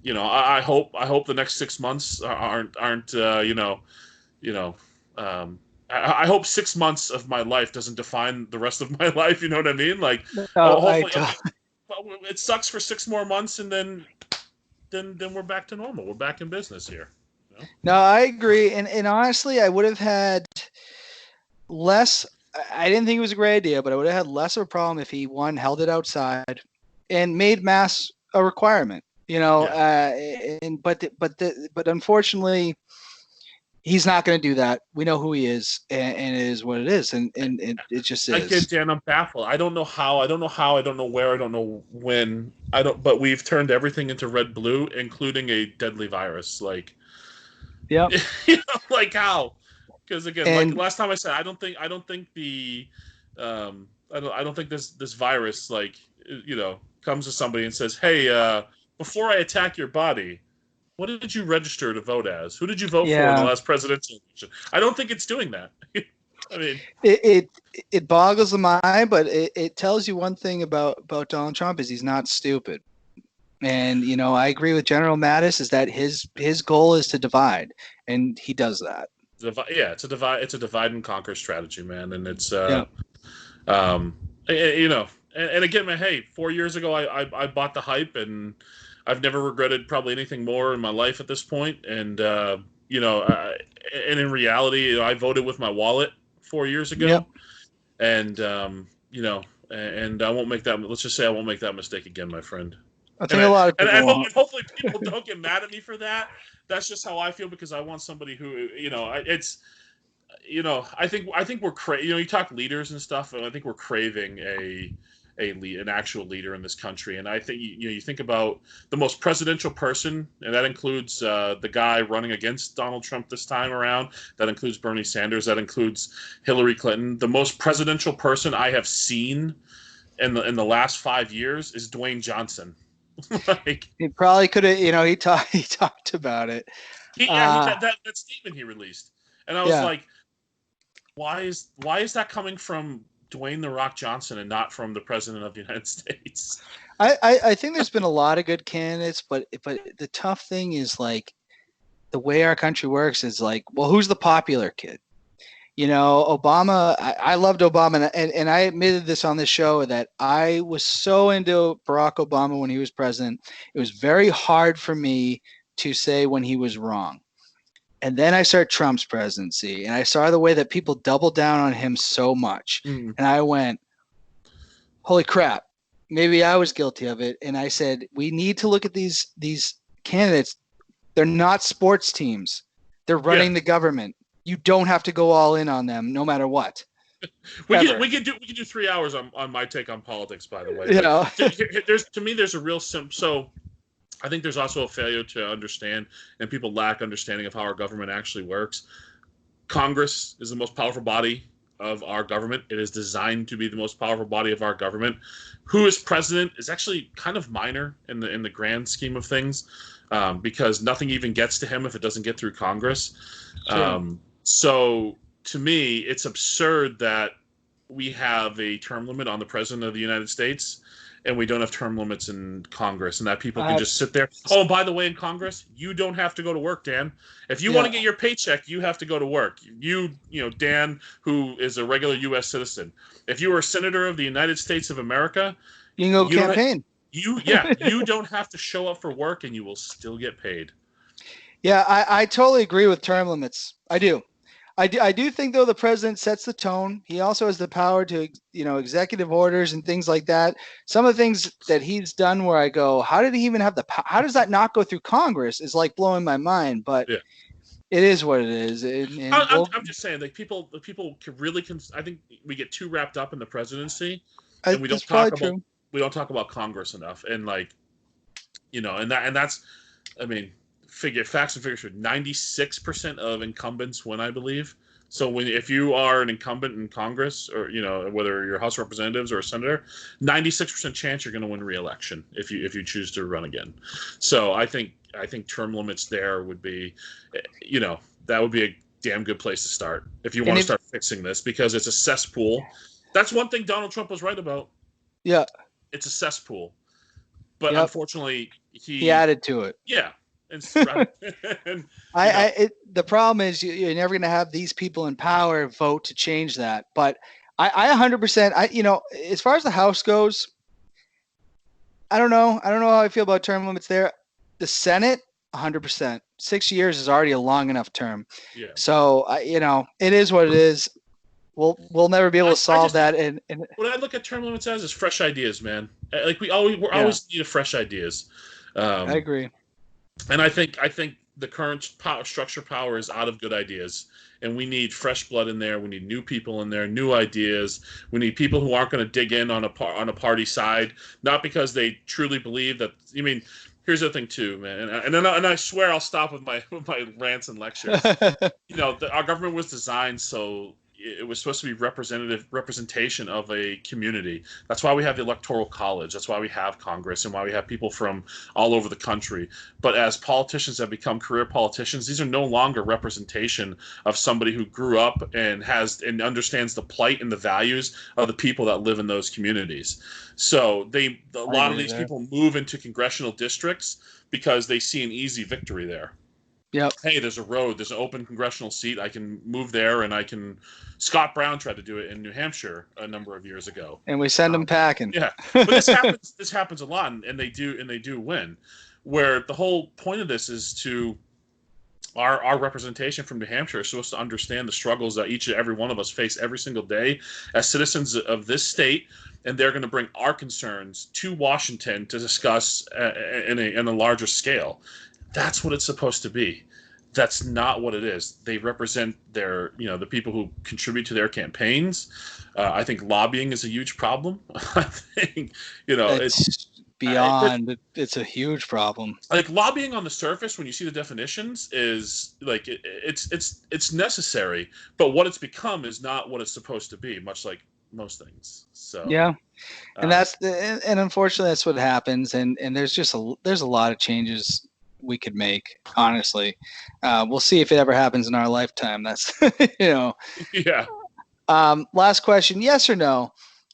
I hope the next 6 months aren't I hope 6 months of my life doesn't define the rest of my life. You know what I mean? Like, hopefully, it sucks for 6 more months, and then we're back to normal. We're back in business here. No, I agree. And honestly, I would have had less. I didn't think it was a great idea, but I would have had less of a problem if he held it outside and made masks a requirement. But unfortunately, he's not going to do that. We know who he is, and it is what it is, and it just is. Again, Dan, I'm baffled. I don't know how. I don't know where. I don't know when. But we've turned everything into red blue, including a deadly virus. Like, yeah, like how? Because again, like last time I said, I don't think the, I don't think this virus comes to somebody and says, hey, before I attack your body, what did you register to vote as? Who did you vote for in the last presidential election? I don't think it's doing that. I mean, it boggles the mind, but it tells you one thing about Donald Trump is he's not stupid. And I agree with General Mattis is that his goal is to divide, and he does that. It's a divide and conquer strategy, man, and it's and again, man, hey, 4 years ago I bought the hype, and I've never regretted probably anything more in my life at this point. And and in reality, I voted with my wallet 4 years ago. Yep. And and I won't make that. Let's just say I won't make that mistake again, my friend. I think a lot of people. And hopefully people don't get mad at me for that. That's just how I feel, because I want somebody who I think we're you talk leaders and stuff, and I think we're craving an actual leader in this country. And I think you think about the most presidential person, and that includes the guy running against Donald Trump this time around. That includes Bernie Sanders. That includes Hillary Clinton. The most presidential person I have seen in the last 5 years is Dwayne Johnson. Like, he probably could have, he talked about it. That statement he released, and I was like, why is that coming from Dwayne "The Rock" Johnson and not from the President of the United States? I think there's been a lot of good candidates, but the tough thing is, like, the way our country works is like, well, who's the popular kid? Obama, I loved Obama, and I admitted this on this show that I was so into Barack Obama when he was president. It was very hard for me to say when he was wrong. And then I started Trump's presidency, and I saw the way that people doubled down on him so much. And I went, holy crap, maybe I was guilty of it. And I said, we need to look at these candidates. They're not sports teams. They're running the government. You don't have to go all in on them, no matter what. We could do 3 hours on my take on politics, by the way. There's a real so I think there's also a failure to understand, and people lack understanding of how our government actually works. Congress is the most powerful body of our government. It is designed to be the most powerful body of our government. Who is president is actually kind of minor in the grand scheme of things, because nothing even gets to him if it doesn't get through Congress. Sure. So to me, it's absurd that we have a term limit on the president of the United States, and we don't have term limits in Congress, and that people can just sit there. Oh, by the way, in Congress, you don't have to go to work, Dan. If you want to get your paycheck, you have to go to work. You know, Dan, who is a regular U.S. citizen. If you are a senator of the United States of America, you can go campaign. You don't have to show up for work, and you will still get paid. Yeah, I totally agree with term limits. I do. I do think, though, the president sets the tone. He also has the power to, executive orders and things like that. Some of the things that he's done where I go, how did he even have how does that not go through Congress is like blowing my mind. But it is what it is. And I'm just saying, like, people can really, I think we get too wrapped up in the presidency, and we don't talk about Congress enough. And and that's, I mean, facts and figures for 96% of incumbents win, I believe. So if you are an incumbent in Congress, or whether you're House of Representatives or a senator, 96% chance you're going to win re-election if you choose to run again. So I think term limits there would be, that would be a damn good place to start if you want to start fixing this, because it's a cesspool. That's one thing Donald Trump was right about. Yeah, it's a cesspool, but unfortunately he added to it. Yeah. The problem is you're never going to have these people in power vote to change that. But I 100%, as far as the House goes, I don't know how I feel about term limits there. The Senate, 100%. 6 years is already a long enough term. Yeah. So, it is what it is. We'll never be able to solve that. And what I look at term limits as is fresh ideas, man. Like we always need fresh ideas. I agree. And I think the current structure power is out of good ideas, and we need fresh blood in there. We need new people in there, new ideas. We need people who aren't going to dig in on a party side, not because they truly believe that. I mean, here's the thing too, man, and I swear I'll stop with my rants and lectures. Our government was designed so it was supposed to be representation of a community. That's why we have the Electoral College. That's why we have Congress, and why we have people from all over the country. But as politicians have become career politicians, these are no longer representation of somebody who grew up and understands the plight and the values of the people that live in those communities. So a lot of these people move into congressional districts because they see an easy victory there. Yep. Hey, there's a road, there's an open congressional seat. I can move there, and I can. Scott Brown tried to do it in New Hampshire a number of years ago, and we send them packing. Yeah, but this happens. This happens a lot, and they do win. Where the whole point of this is to our representation from New Hampshire is supposed to understand the struggles that each and every one of us face every single day as citizens of this state, and they're going to bring our concerns to Washington to discuss in a larger scale. That's what it's supposed to be. That's not what it is. They represent the people who contribute to their campaigns. I think lobbying is a huge problem. I think, it's beyond. It's a huge problem. Like lobbying on the surface, when you see the definitions, is like it's necessary, but what it's become is not what it's supposed to be. Much like most things. So yeah, and and unfortunately that's what happens. And there's a lot of changes we could make, honestly. We'll see if it ever happens in our lifetime. That's Yeah. Last question, yes or no?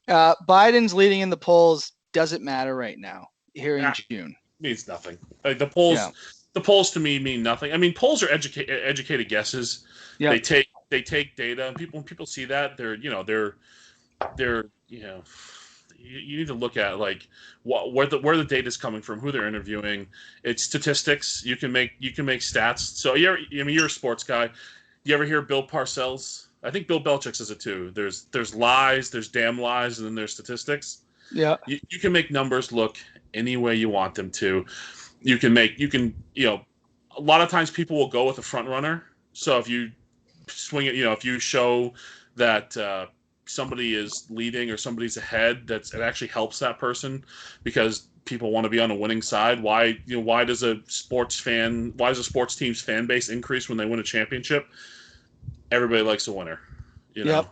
Biden's leading in the polls. Does it matter right now here in June? Means nothing. Like the polls to me mean nothing. I mean, polls are educated guesses. Yep. They take data, and when people see that, they're you need to look at like where the data is coming from, who they're interviewing. It's statistics. You can make stats. So you're a sports guy. You ever hear Bill Parcells? I think Bill Belichick says it too. There's lies, there's damn lies, and then there's statistics. Yeah. You can make numbers look any way you want them to. You can a lot of times people will go with a front runner. So if you swing it, if you show that somebody is leading or somebody's ahead, it actually helps that person because people want to be on a winning side. Why does a sports team's fan base increase when they win a championship? Everybody likes a winner, Yep.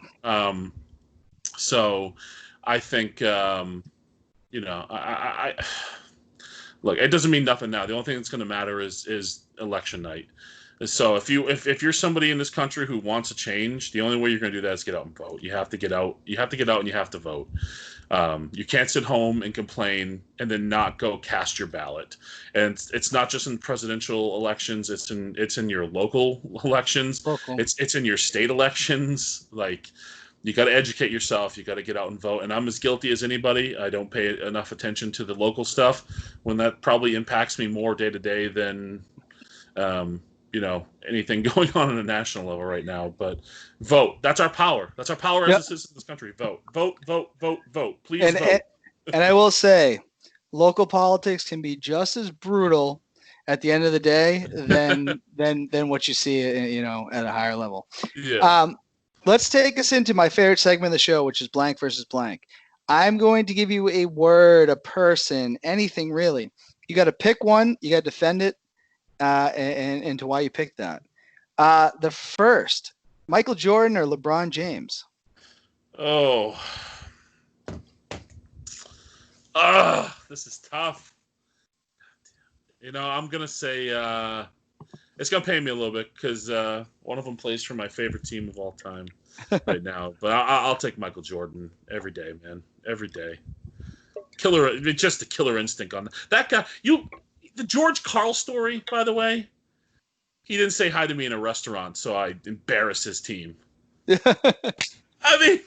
So I think, look, it doesn't mean nothing now. The only thing that's going to matter is election night. So if you're somebody in this country who wants a change, the only way you're going to do that is get out and vote. You have to get out. You have to get out and you have to vote. You can't sit home and complain and then not go cast your ballot. And it's not just in presidential elections. It's in your local elections. It's in your state elections. Like, you got to educate yourself. You got to get out and vote. And I'm as guilty as anybody. I don't pay enough attention to the local stuff when that probably impacts me more day to day than anything going on a national level right now. But vote. That's our power. That's our power as a citizen of this country. Vote. Vote. Vote. Vote. Vote. Please vote. And I will say, local politics can be just as brutal at the end of the day than what you see, at a higher level. Yeah. Let's take us into my favorite segment of the show, which is blank versus blank. I'm going to give you a word, a person, anything really. You got to pick one. You got to defend it. And to why you picked that. The first, Michael Jordan or LeBron James? Oh, this is tough. I'm gonna say it's gonna pain me a little bit because one of them plays for my favorite team of all time right now. But I'll take Michael Jordan every day, man. Every day. Killer, just a killer instinct on that guy. The George Karl story, by the way, he didn't say hi to me in a restaurant, so I embarrassed his team. I mean,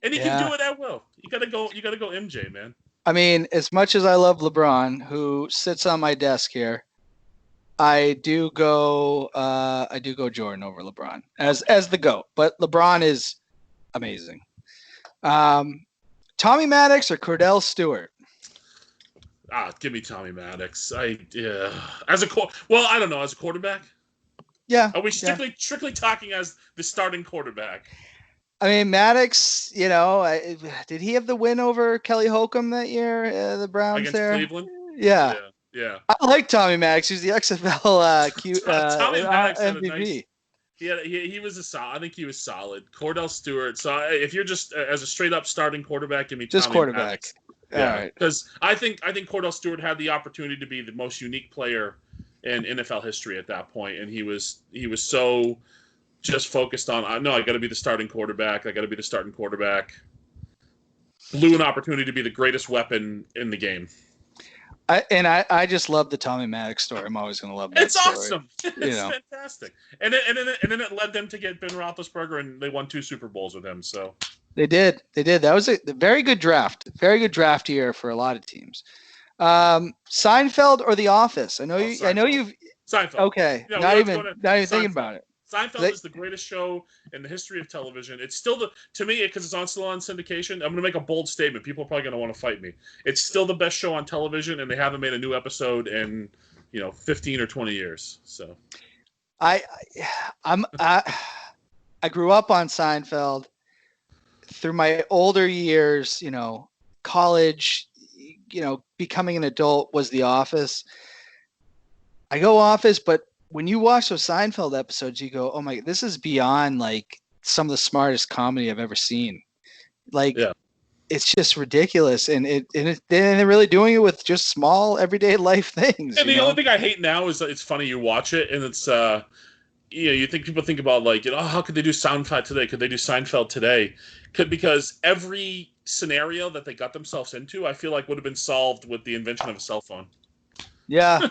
and he can do it at will. You gotta go MJ, man. I mean, as much as I love LeBron, who sits on my desk here, I do go Jordan over LeBron as the GOAT. But LeBron is amazing. Tommy Maddox or Cordell Stewart? Give me Tommy Maddox. I don't know, as a quarterback. Yeah. Are we strictly talking as the starting quarterback? I mean, Maddox. Did he have the win over Kelly Holcomb that year? The Browns against there. Cleveland. Yeah. I like Tommy Maddox. He's the XFL Tommy Maddox MVP. He was a solid. I think he was solid. Cordell Stewart. So if you're just as a straight up starting quarterback, give me just Tommy quarterback. Maddox. Yeah, because I think Cordell Stewart had the opportunity to be the most unique player in NFL history at that point, and he was so just focused on I got to be the starting quarterback. I got to be the starting quarterback. Blew an opportunity to be the greatest weapon in the game. I just love the Tommy Maddox story. I'm always going to love that. It's story. Awesome. It's fantastic. And then it led them to get Ben Roethlisberger, and they won 2 Super Bowls with him. So. They did. That was a very good draft. Very good draft year for a lot of teams. Seinfeld or The Office? I know you've. Seinfeld. Okay. Yeah, not even thinking about it. Seinfeld is the greatest show in the history of television. It's still to me, because it's still on syndication. I'm going to make a bold statement. People are probably going to want to fight me. It's still the best show on television, and they haven't made a new episode in 15 or 20 years. So. I grew up on Seinfeld. Through my older years, college, becoming an adult was The Office. I go Office, but when you watch those Seinfeld episodes, you go, oh my, this is beyond like some of the smartest comedy I've ever seen. Like, it's just ridiculous. And they're really doing it with just small everyday life things. And the only thing I hate now is that it's funny. You watch it and it's, people think about like, how could they do Seinfeld today? Could they do Seinfeld today? Because every scenario that they got themselves into, I feel like would have been solved with the invention of a cell phone. Yeah.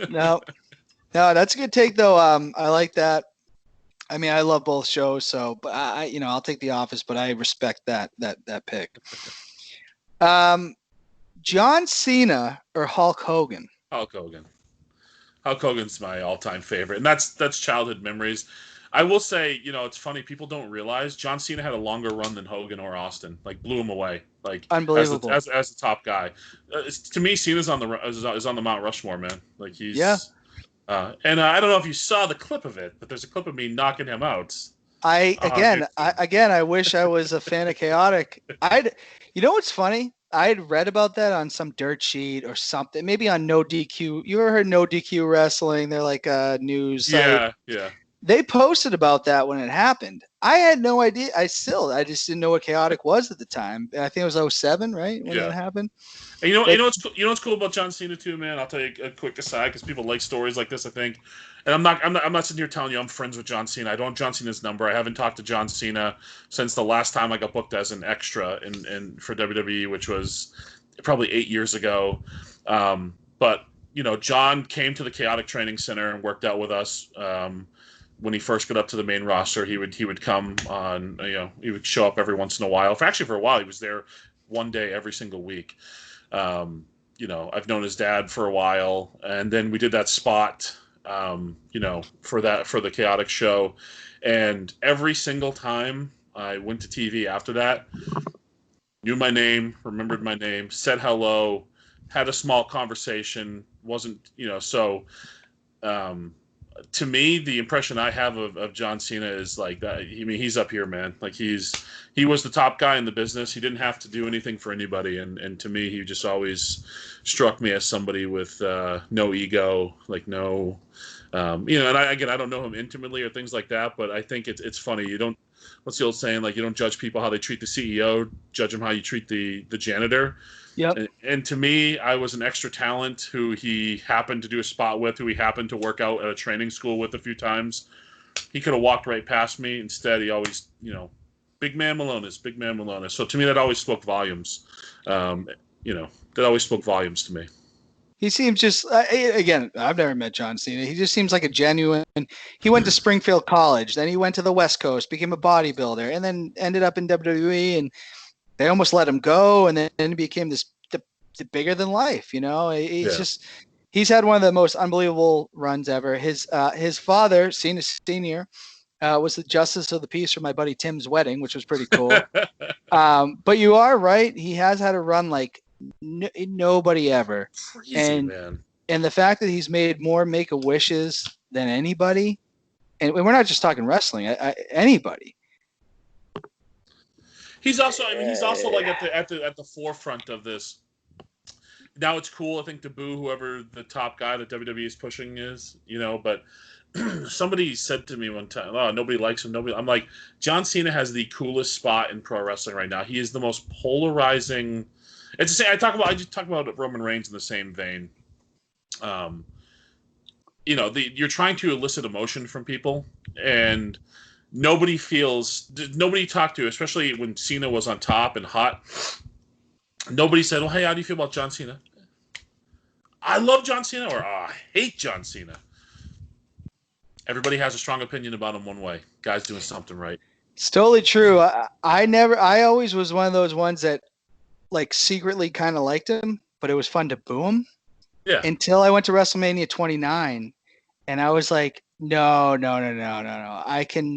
No, that's a good take though. I like that. I mean, I love both shows, so but I'll take The Office, but I respect that pick. John Cena or Hulk Hogan? Hulk Hogan. Hulk Hogan's my all-time favorite, and that's childhood memories. I will say, it's funny. People don't realize John Cena had a longer run than Hogan or Austin. Like, blew him away. Like, unbelievable as the top guy. To me, Cena's on the Mount Rushmore, man. Like, he's and I don't know if you saw the clip of it, but there's a clip of me knocking him out. I wish I was a fan of Chaotic. What's funny? I had read about that on some dirt sheet or something, maybe on No DQ. You ever heard No DQ Wrestling? They're like a news site. Yeah. They posted about that when it happened. I had no idea. I just didn't know what chaotic was at the time. I think it was 07, right, when that Yeah. happened. And you know what's cool about John Cena too, man. I'll tell you a quick aside because people like stories like this. I think, and I'm not sitting here telling you I'm friends with John Cena. I don't have John Cena's number. I haven't talked to John Cena since the last time I got booked as an extra in for WWE, which was probably 8 years ago. But John came to the Chaotic Training Center and worked out with us. When he first got up to the main roster, he would come on. He would show up every once in a while. For a while, he was there one day every single week. I've known his dad for a while, and then we did that spot, for the Chaotic show, and every single time I went to TV after that, knew my name, remembered my name, said hello, had a small conversation. So. To me, the impression I have of John Cena is like that. I mean, he's up here, man. Like he was the top guy in the business. He didn't have to do anything for anybody, and to me, he just always struck me as somebody with no ego, like no, And I don't know him intimately or things like that, but I think it's funny. You don't. What's the old saying? Like you don't judge people how they treat the CEO. Judge them how you treat the janitor. Yep. And to me, I was an extra talent who he happened to do a spot with, who he happened to work out at a training school with a few times. He could have walked right past me. Instead, he always, big man Milonas, big man Milonas. So to me, that always spoke volumes. That always spoke volumes to me. He seems just, again, I've never met John Cena. He just seems like a genuine, he went to Springfield College, then he went to the West Coast, became a bodybuilder, and then ended up in WWE, and they almost let him go, and then he became the bigger than life. He's had one of the most unbelievable runs ever. His father, Cena Senior, was the justice of the peace for my buddy Tim's wedding, which was pretty cool. But you are right; he has had a run like nobody ever. Crazy, man. And the fact that he's made more Make-A-Wishes than anybody, and we're not just talking wrestling, anybody. He's also like at the forefront of this. Now it's cool, I think, to boo whoever the top guy that WWE is pushing is, but somebody said to me one time, "Oh, nobody likes him." I'm like, John Cena has the coolest spot in pro wrestling right now. He is the most polarizing. It's the same. I just talk about Roman Reigns in the same vein. You're trying to elicit emotion from people, and nobody talked to, especially when Cena was on top and hot. Nobody said, "Well, hey, how do you feel about John Cena?" I love John Cena, or I hate John Cena. Everybody has a strong opinion about him one way. Guy's doing something right. It's totally true. I always was one of those ones that like secretly kind of liked him, but it was fun to boo him. Yeah. Until I went to WrestleMania 29, and I was like, no.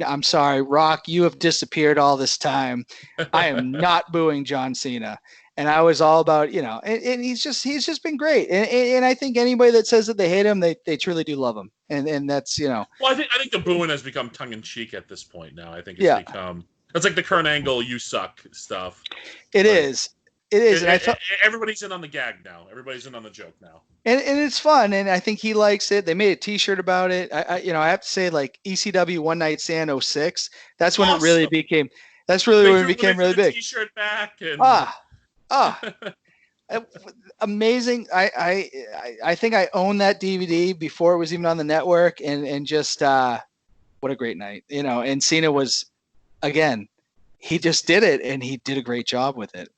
I'm sorry, Rock, you have disappeared all this time. I am not booing John Cena. And I was all about, and he's just been great. And I think anybody that says that they hate him, they truly do love him. And that's, Well, I think the booing has become tongue in cheek at this point now. I think it's become, it's like the Kurt Angle, you suck stuff. It is. And everybody's in on the gag now. Everybody's in on the joke now. And it's fun. And I think he likes it. They made a t-shirt about it. I have to say, like ECW One Night Stand 06, that's when it really became, when it became really big. T-shirt back and amazing. I think I owned that DVD before it was even on the network, and just what a great night, and Cena was, again, he just did it, and he did a great job with it.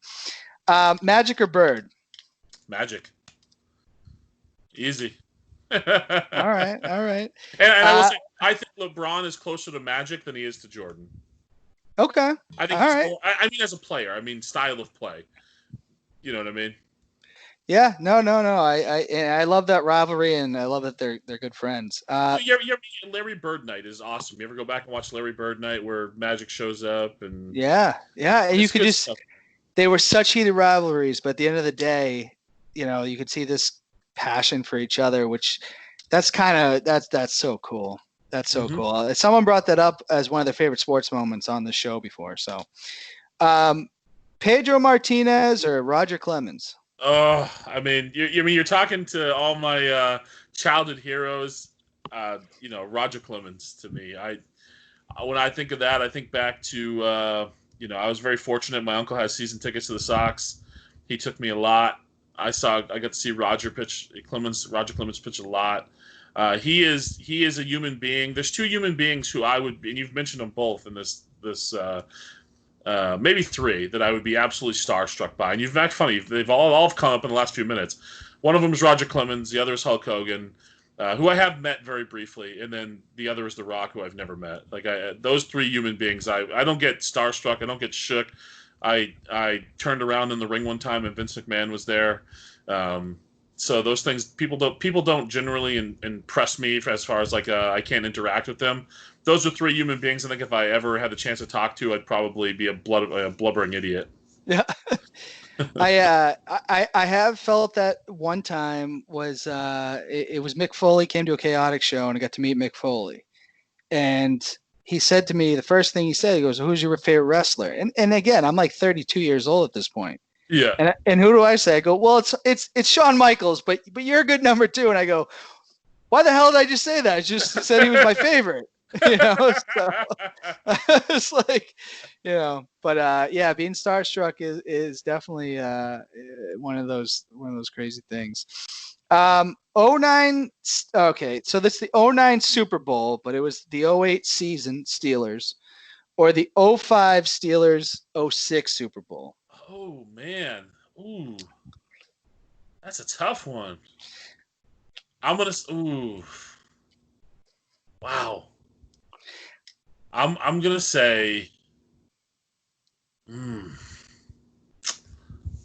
Magic or Bird? Magic. Easy. All right. And I will say, I think LeBron is closer to Magic than he is to Jordan. Okay. I think. All right. I mean, as a player, style of play. You know what I mean? Yeah. No. I love that rivalry, and I love that they're good friends. Larry Bird Night is awesome. You ever go back and watch Larry Bird Night where Magic shows up and and you could just stuff. They were such heated rivalries, but at the end of the day, you could see this passion for each other, which that's so cool. That's so cool. Someone brought that up as one of their favorite sports moments on the show before. So, Pedro Martinez or Roger Clemens? Oh, I mean, you're talking to all my childhood heroes. Roger Clemens to me. When I think of that, I think back to I was very fortunate. My uncle has season tickets to the Sox. He took me a lot. I got to see Roger Clemens pitch a lot. He is a human being. There's two human beings who I would, and you've mentioned them both in this maybe three that I would be absolutely starstruck by. And you've act funny. They've all come up in the last few minutes. One of them is Roger Clemens. The other is Hulk Hogan, who I have met very briefly, and then the other is The Rock, who I've never met. Those three human beings, I don't get starstruck. I don't get shook. I turned around in the ring one time and Vince McMahon was there. So those things, people don't generally impress me as far as I can't interact with them. Those are three human beings. I think if I ever had the chance to talk to, I'd probably be a blubbering idiot. Yeah. I have felt that one time was it was Mick Foley came to a Chaotic show and I got to meet Mick Foley, and he said to me, the first thing he said, he goes, "Who's your favorite wrestler?" And again, I'm like 32 years old at this point. Yeah. And who do I say? I go, "Well, it's Shawn Michaels, but you're a good number two." And I go, "Why the hell did I just say that? I just said he was my favorite." So it's like, but yeah, being starstruck is definitely one of those crazy things. 09, okay, so that's the 09 Super Bowl, but it was the 08 season Steelers, or the 05 Steelers 06 Super Bowl. Oh man, ooh, that's a tough one. Wow. I'm gonna say, I'm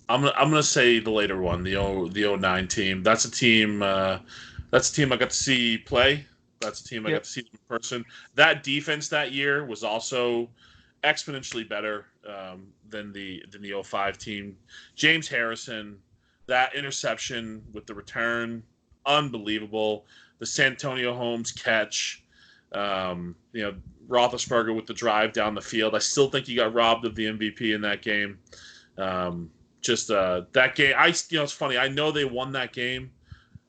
gonna say the later one, the 09 team. That's a team. That's a team I got to see play. That's a team I got to see in person. That defense that year was also exponentially better than the 05 team. James Harrison, that interception with the return, unbelievable. The Santonio Holmes catch, Roethlisberger with the drive down the field. I still think he got robbed of the MVP in that game. That game. It's funny. I know they won that game.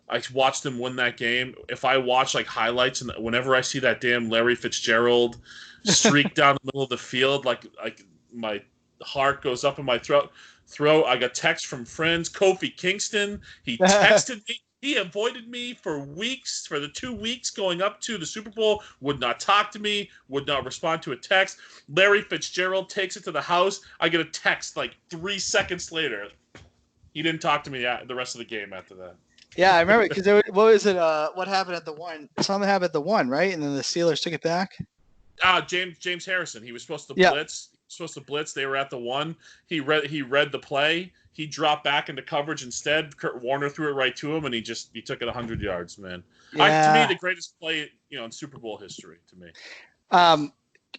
I watched them win that game. If I watch highlights, and whenever I see that damn Larry Fitzgerald streak down the middle of the field, like my heart goes up in my throat. I got text from friends. Kofi Kingston, he texted me. He avoided me for weeks, for the 2 weeks going up to the Super Bowl, would not talk to me, would not respond to a text. Larry Fitzgerald takes it to the house. I get a text 3 seconds later. He didn't talk to me the rest of the game after that. Yeah, I remember, because what was it? What happened at the one? Something happened at the one, right? And then the Steelers took it back. James Harrison. He was supposed to blitz. They were at the one. He read the play. He dropped back into coverage instead. Kurt Warner threw it right to him, and he took it 100 yards. Man, to me, the greatest play in Super Bowl history. To me.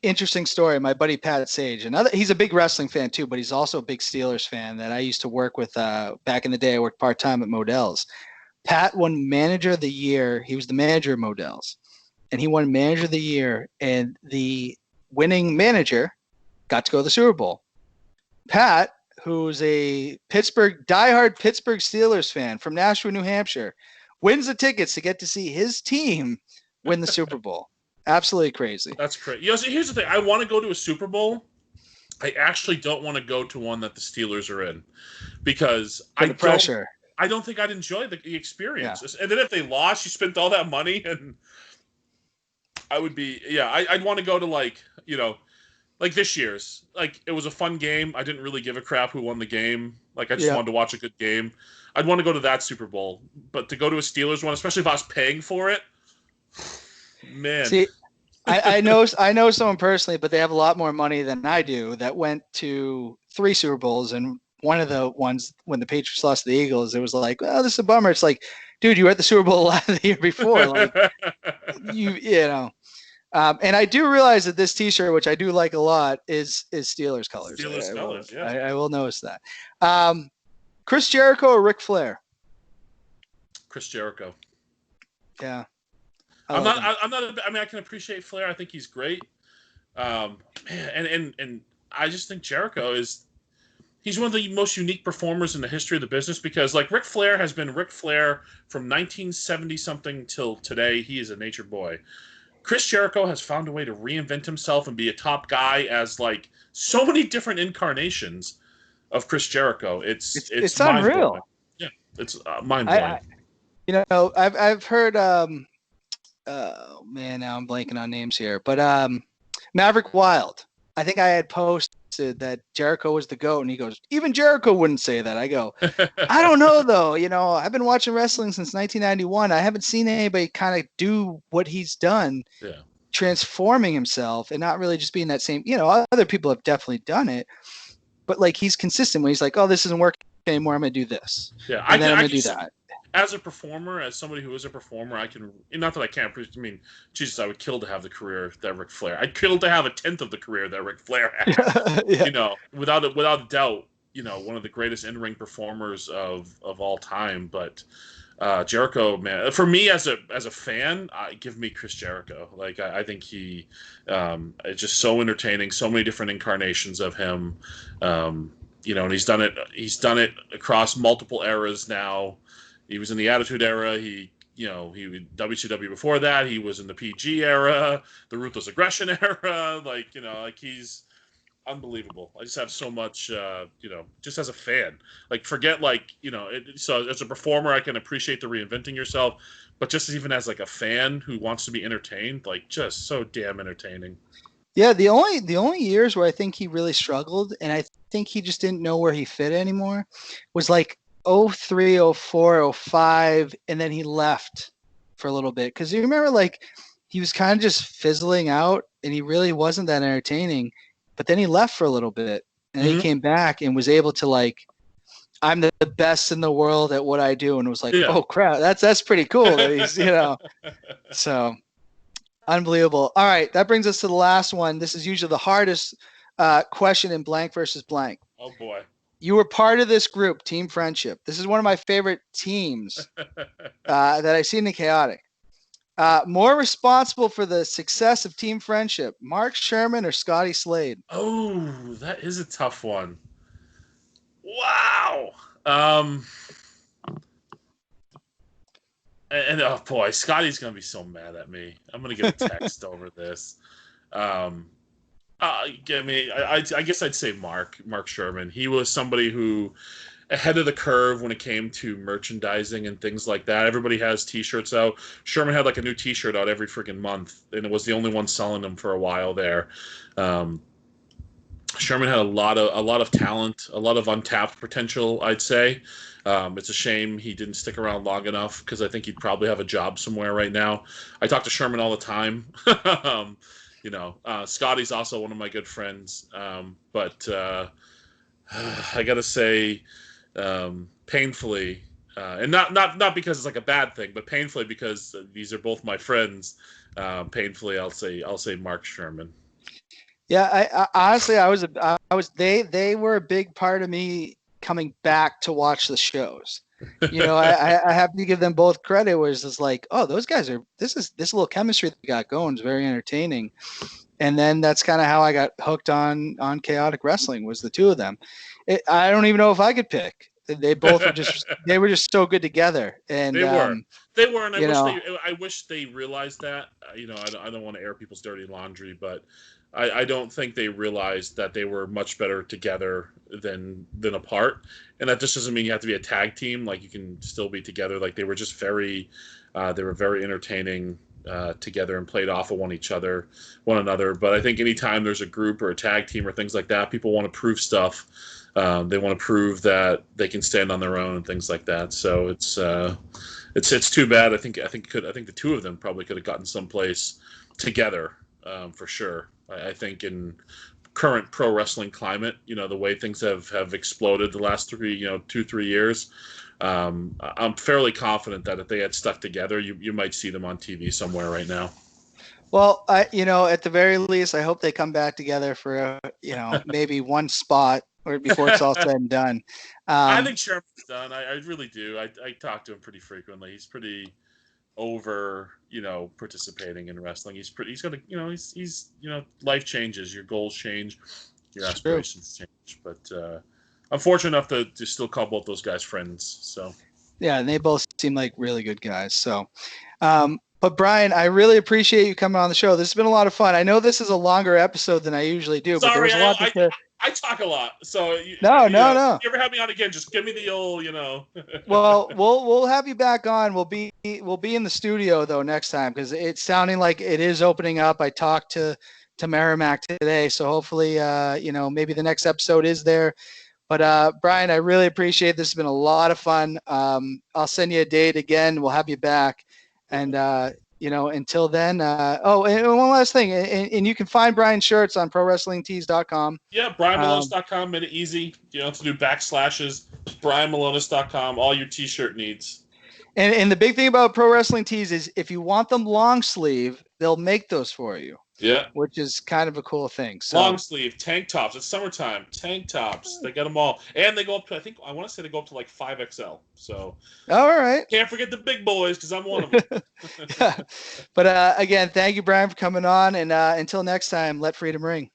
Interesting story. My buddy Pat Sage, he's a big wrestling fan too, but he's also a big Steelers fan that I used to work with back in the day. I worked part-time at Modell's. Pat won Manager of the Year. He was the manager of Modell's, and he won Manager of the Year, and the winning manager got to go to the Super Bowl. Pat, who's a diehard Pittsburgh Steelers fan from Nashua, New Hampshire, wins the tickets to get to see his team win the Super Bowl. Absolutely crazy. That's crazy. So here's the thing. I want to go to a Super Bowl. I actually don't want to go to one that the Steelers are in, because pressure. I don't think I'd enjoy the experience. Yeah. And then if they lost, you spent all that money, and I would be, I'd want to go to like this year's. It was a fun game. I didn't really give a crap who won the game. I just wanted to watch a good game. I'd want to go to that Super Bowl. But to go to a Steelers one, especially if I was paying for it, man. See, I know someone personally, but they have a lot more money than I do, that went to 3 Super Bowls, and one of the ones when the Patriots lost to the Eagles, it was like, "Oh, this is a bummer." It's like, dude, you were at the Super Bowl the year before. And I do realize that this T-shirt, which I do like a lot, is Steelers colors. Steelers colors, yeah. I will notice that. Chris Jericho or Ric Flair? Chris Jericho. Yeah. I can appreciate Flair. I think he's great. And I just think Jericho He's one of the most unique performers in the history of the business because, like, Ric Flair has been Ric Flair from 1970 something till today. He is a nature boy. Chris Jericho has found a way to reinvent himself and be a top guy as, like, so many different incarnations of Chris Jericho. It's mind blowing. unreal. Yeah, it's mind blowing. I've heard. Oh man, now I'm blanking on names here, but Maverick Wild. I think I had posted that Jericho was the GOAT, and he goes, even Jericho wouldn't say that. I go, I don't know though. I've been watching wrestling since 1991. I haven't seen anybody kind of do what he's done, transforming himself and not really just being that same. Other people have definitely done it, but like he's consistent when he's like, oh, this isn't working anymore. I'm gonna do this. Yeah, I'm gonna do that. As a performer, as somebody who is a performer, I can, not that I can't, I mean, Jesus, I would kill to have the career that Ric Flair. I'd kill to have a tenth of the career that Ric Flair had. Yeah. Without a doubt, one of the greatest in-ring performers of all time. But Jericho, man, for me as a fan, give me Chris Jericho. Like I think he is just so entertaining. So many different incarnations of him. And he's done it. He's done it across multiple eras now. He was in the Attitude Era. He was WCW before that. He was in the PG era, the Ruthless Aggression era. He's unbelievable. I just have so much, just as a fan. Forget so as a performer, I can appreciate the reinventing yourself, but just even as like a fan who wants to be entertained, just so damn entertaining. Yeah, the only years where I think he really struggled, and I think he just didn't know where he fit anymore, was like 03, 04, 05, and then he left for a little bit. Because you remember, he was kind of just fizzling out, and he really wasn't that entertaining. But then he left for a little bit, and he came back and was able to I'm the best in the world at what I do, and it was like, oh crap, that's pretty cool. That he's so unbelievable. All right, that brings us to the last one. This is usually the hardest question in blank versus blank. Oh boy. You were part of this group, Team Friendship. This is one of my favorite teams that I see in the Chaotic. More responsible for the success of Team Friendship, Mark Sherman or Scotty Slade? Oh, that is a tough one. Wow. And oh boy, Scotty's gonna be so mad at me. I'm gonna get a text over this. I guess I'd say Mark Sherman. He was somebody who ahead of the curve when it came to merchandising and things like that. Everybody has T-shirts out. Sherman had a new T-shirt out every freaking month, and it was the only one selling them for a while there. Sherman had a lot of talent, a lot of untapped potential, I'd say. It's a shame he didn't stick around long enough because I think he'd probably have a job somewhere right now. I talk to Sherman all the time. Scotty's also one of my good friends. But I got to say, painfully, and not because it's a bad thing, but painfully because these are both my friends. Painfully, I'll say Mark Sherman. Yeah, I honestly, they were a big part of me coming back to watch the shows. I have to give them both credit. Where it's just oh, those guys this little chemistry they got going is very entertaining. And then that's kind of how I got hooked on Chaotic Wrestling, was the two of them. I don't even know if I could pick. They both were just so good together. And they were, and I wish they realized that. I don't want to air people's dirty laundry, but I don't think they realized that they were much better together than apart. And that just doesn't mean you have to be a tag team. You can still be together. They were just very entertaining together and played off of one another. But I think anytime there's a group or a tag team or things like that, people want to prove stuff. They want to prove that they can stand on their own and things like that. So it's too bad. I think the two of them probably could have gotten someplace together for sure. I think in current pro wrestling climate, the way things have exploded the last 2-3 years, I'm fairly confident that if they had stuck together, you might see them on TV somewhere right now. Well, at the very least, I hope they come back together for maybe one spot or before it's all said and done. I think Sherman's done. I really do. I talk to him pretty frequently. He's pretty over, participating in wrestling. He's life changes, your goals change, your aspirations change. But I'm fortunate enough to still call both those guys friends. So Yeah, and they both seem like really good guys. So, but Brian, I really appreciate you coming on the show. This has been a lot of fun. I know this is a longer episode than I usually do, but there sorry, was a lot to say. I talk a lot. So No, no, if no. you ever have me on again, just give me the old, Well, we'll have you back on. We'll be in the studio though next time because it's sounding like it is opening up. I talked to Merrimack today, so hopefully, maybe the next episode is there. But Brian, I really appreciate this. Has been a lot of fun. I'll send you a date again. We'll have you back, and until then. And one last thing, and you can find Brian's shirts on ProWrestlingTees.com. Yeah, BrianMilonas.com made it easy. You don't have to do backslashes. BrianMilonas.com, all your t-shirt needs. And the big thing about Pro Wrestling Tees is if you want them long sleeve, they'll make those for you. Yeah. Which is kind of a cool thing. So, long sleeve, tank tops. It's summertime. Tank tops. They got them all. And they go up to, I want to say they go up to like 5XL. So. All right. Can't forget the big boys because I'm one of them. But again, thank you, Brian, for coming on. And until next time, let freedom ring.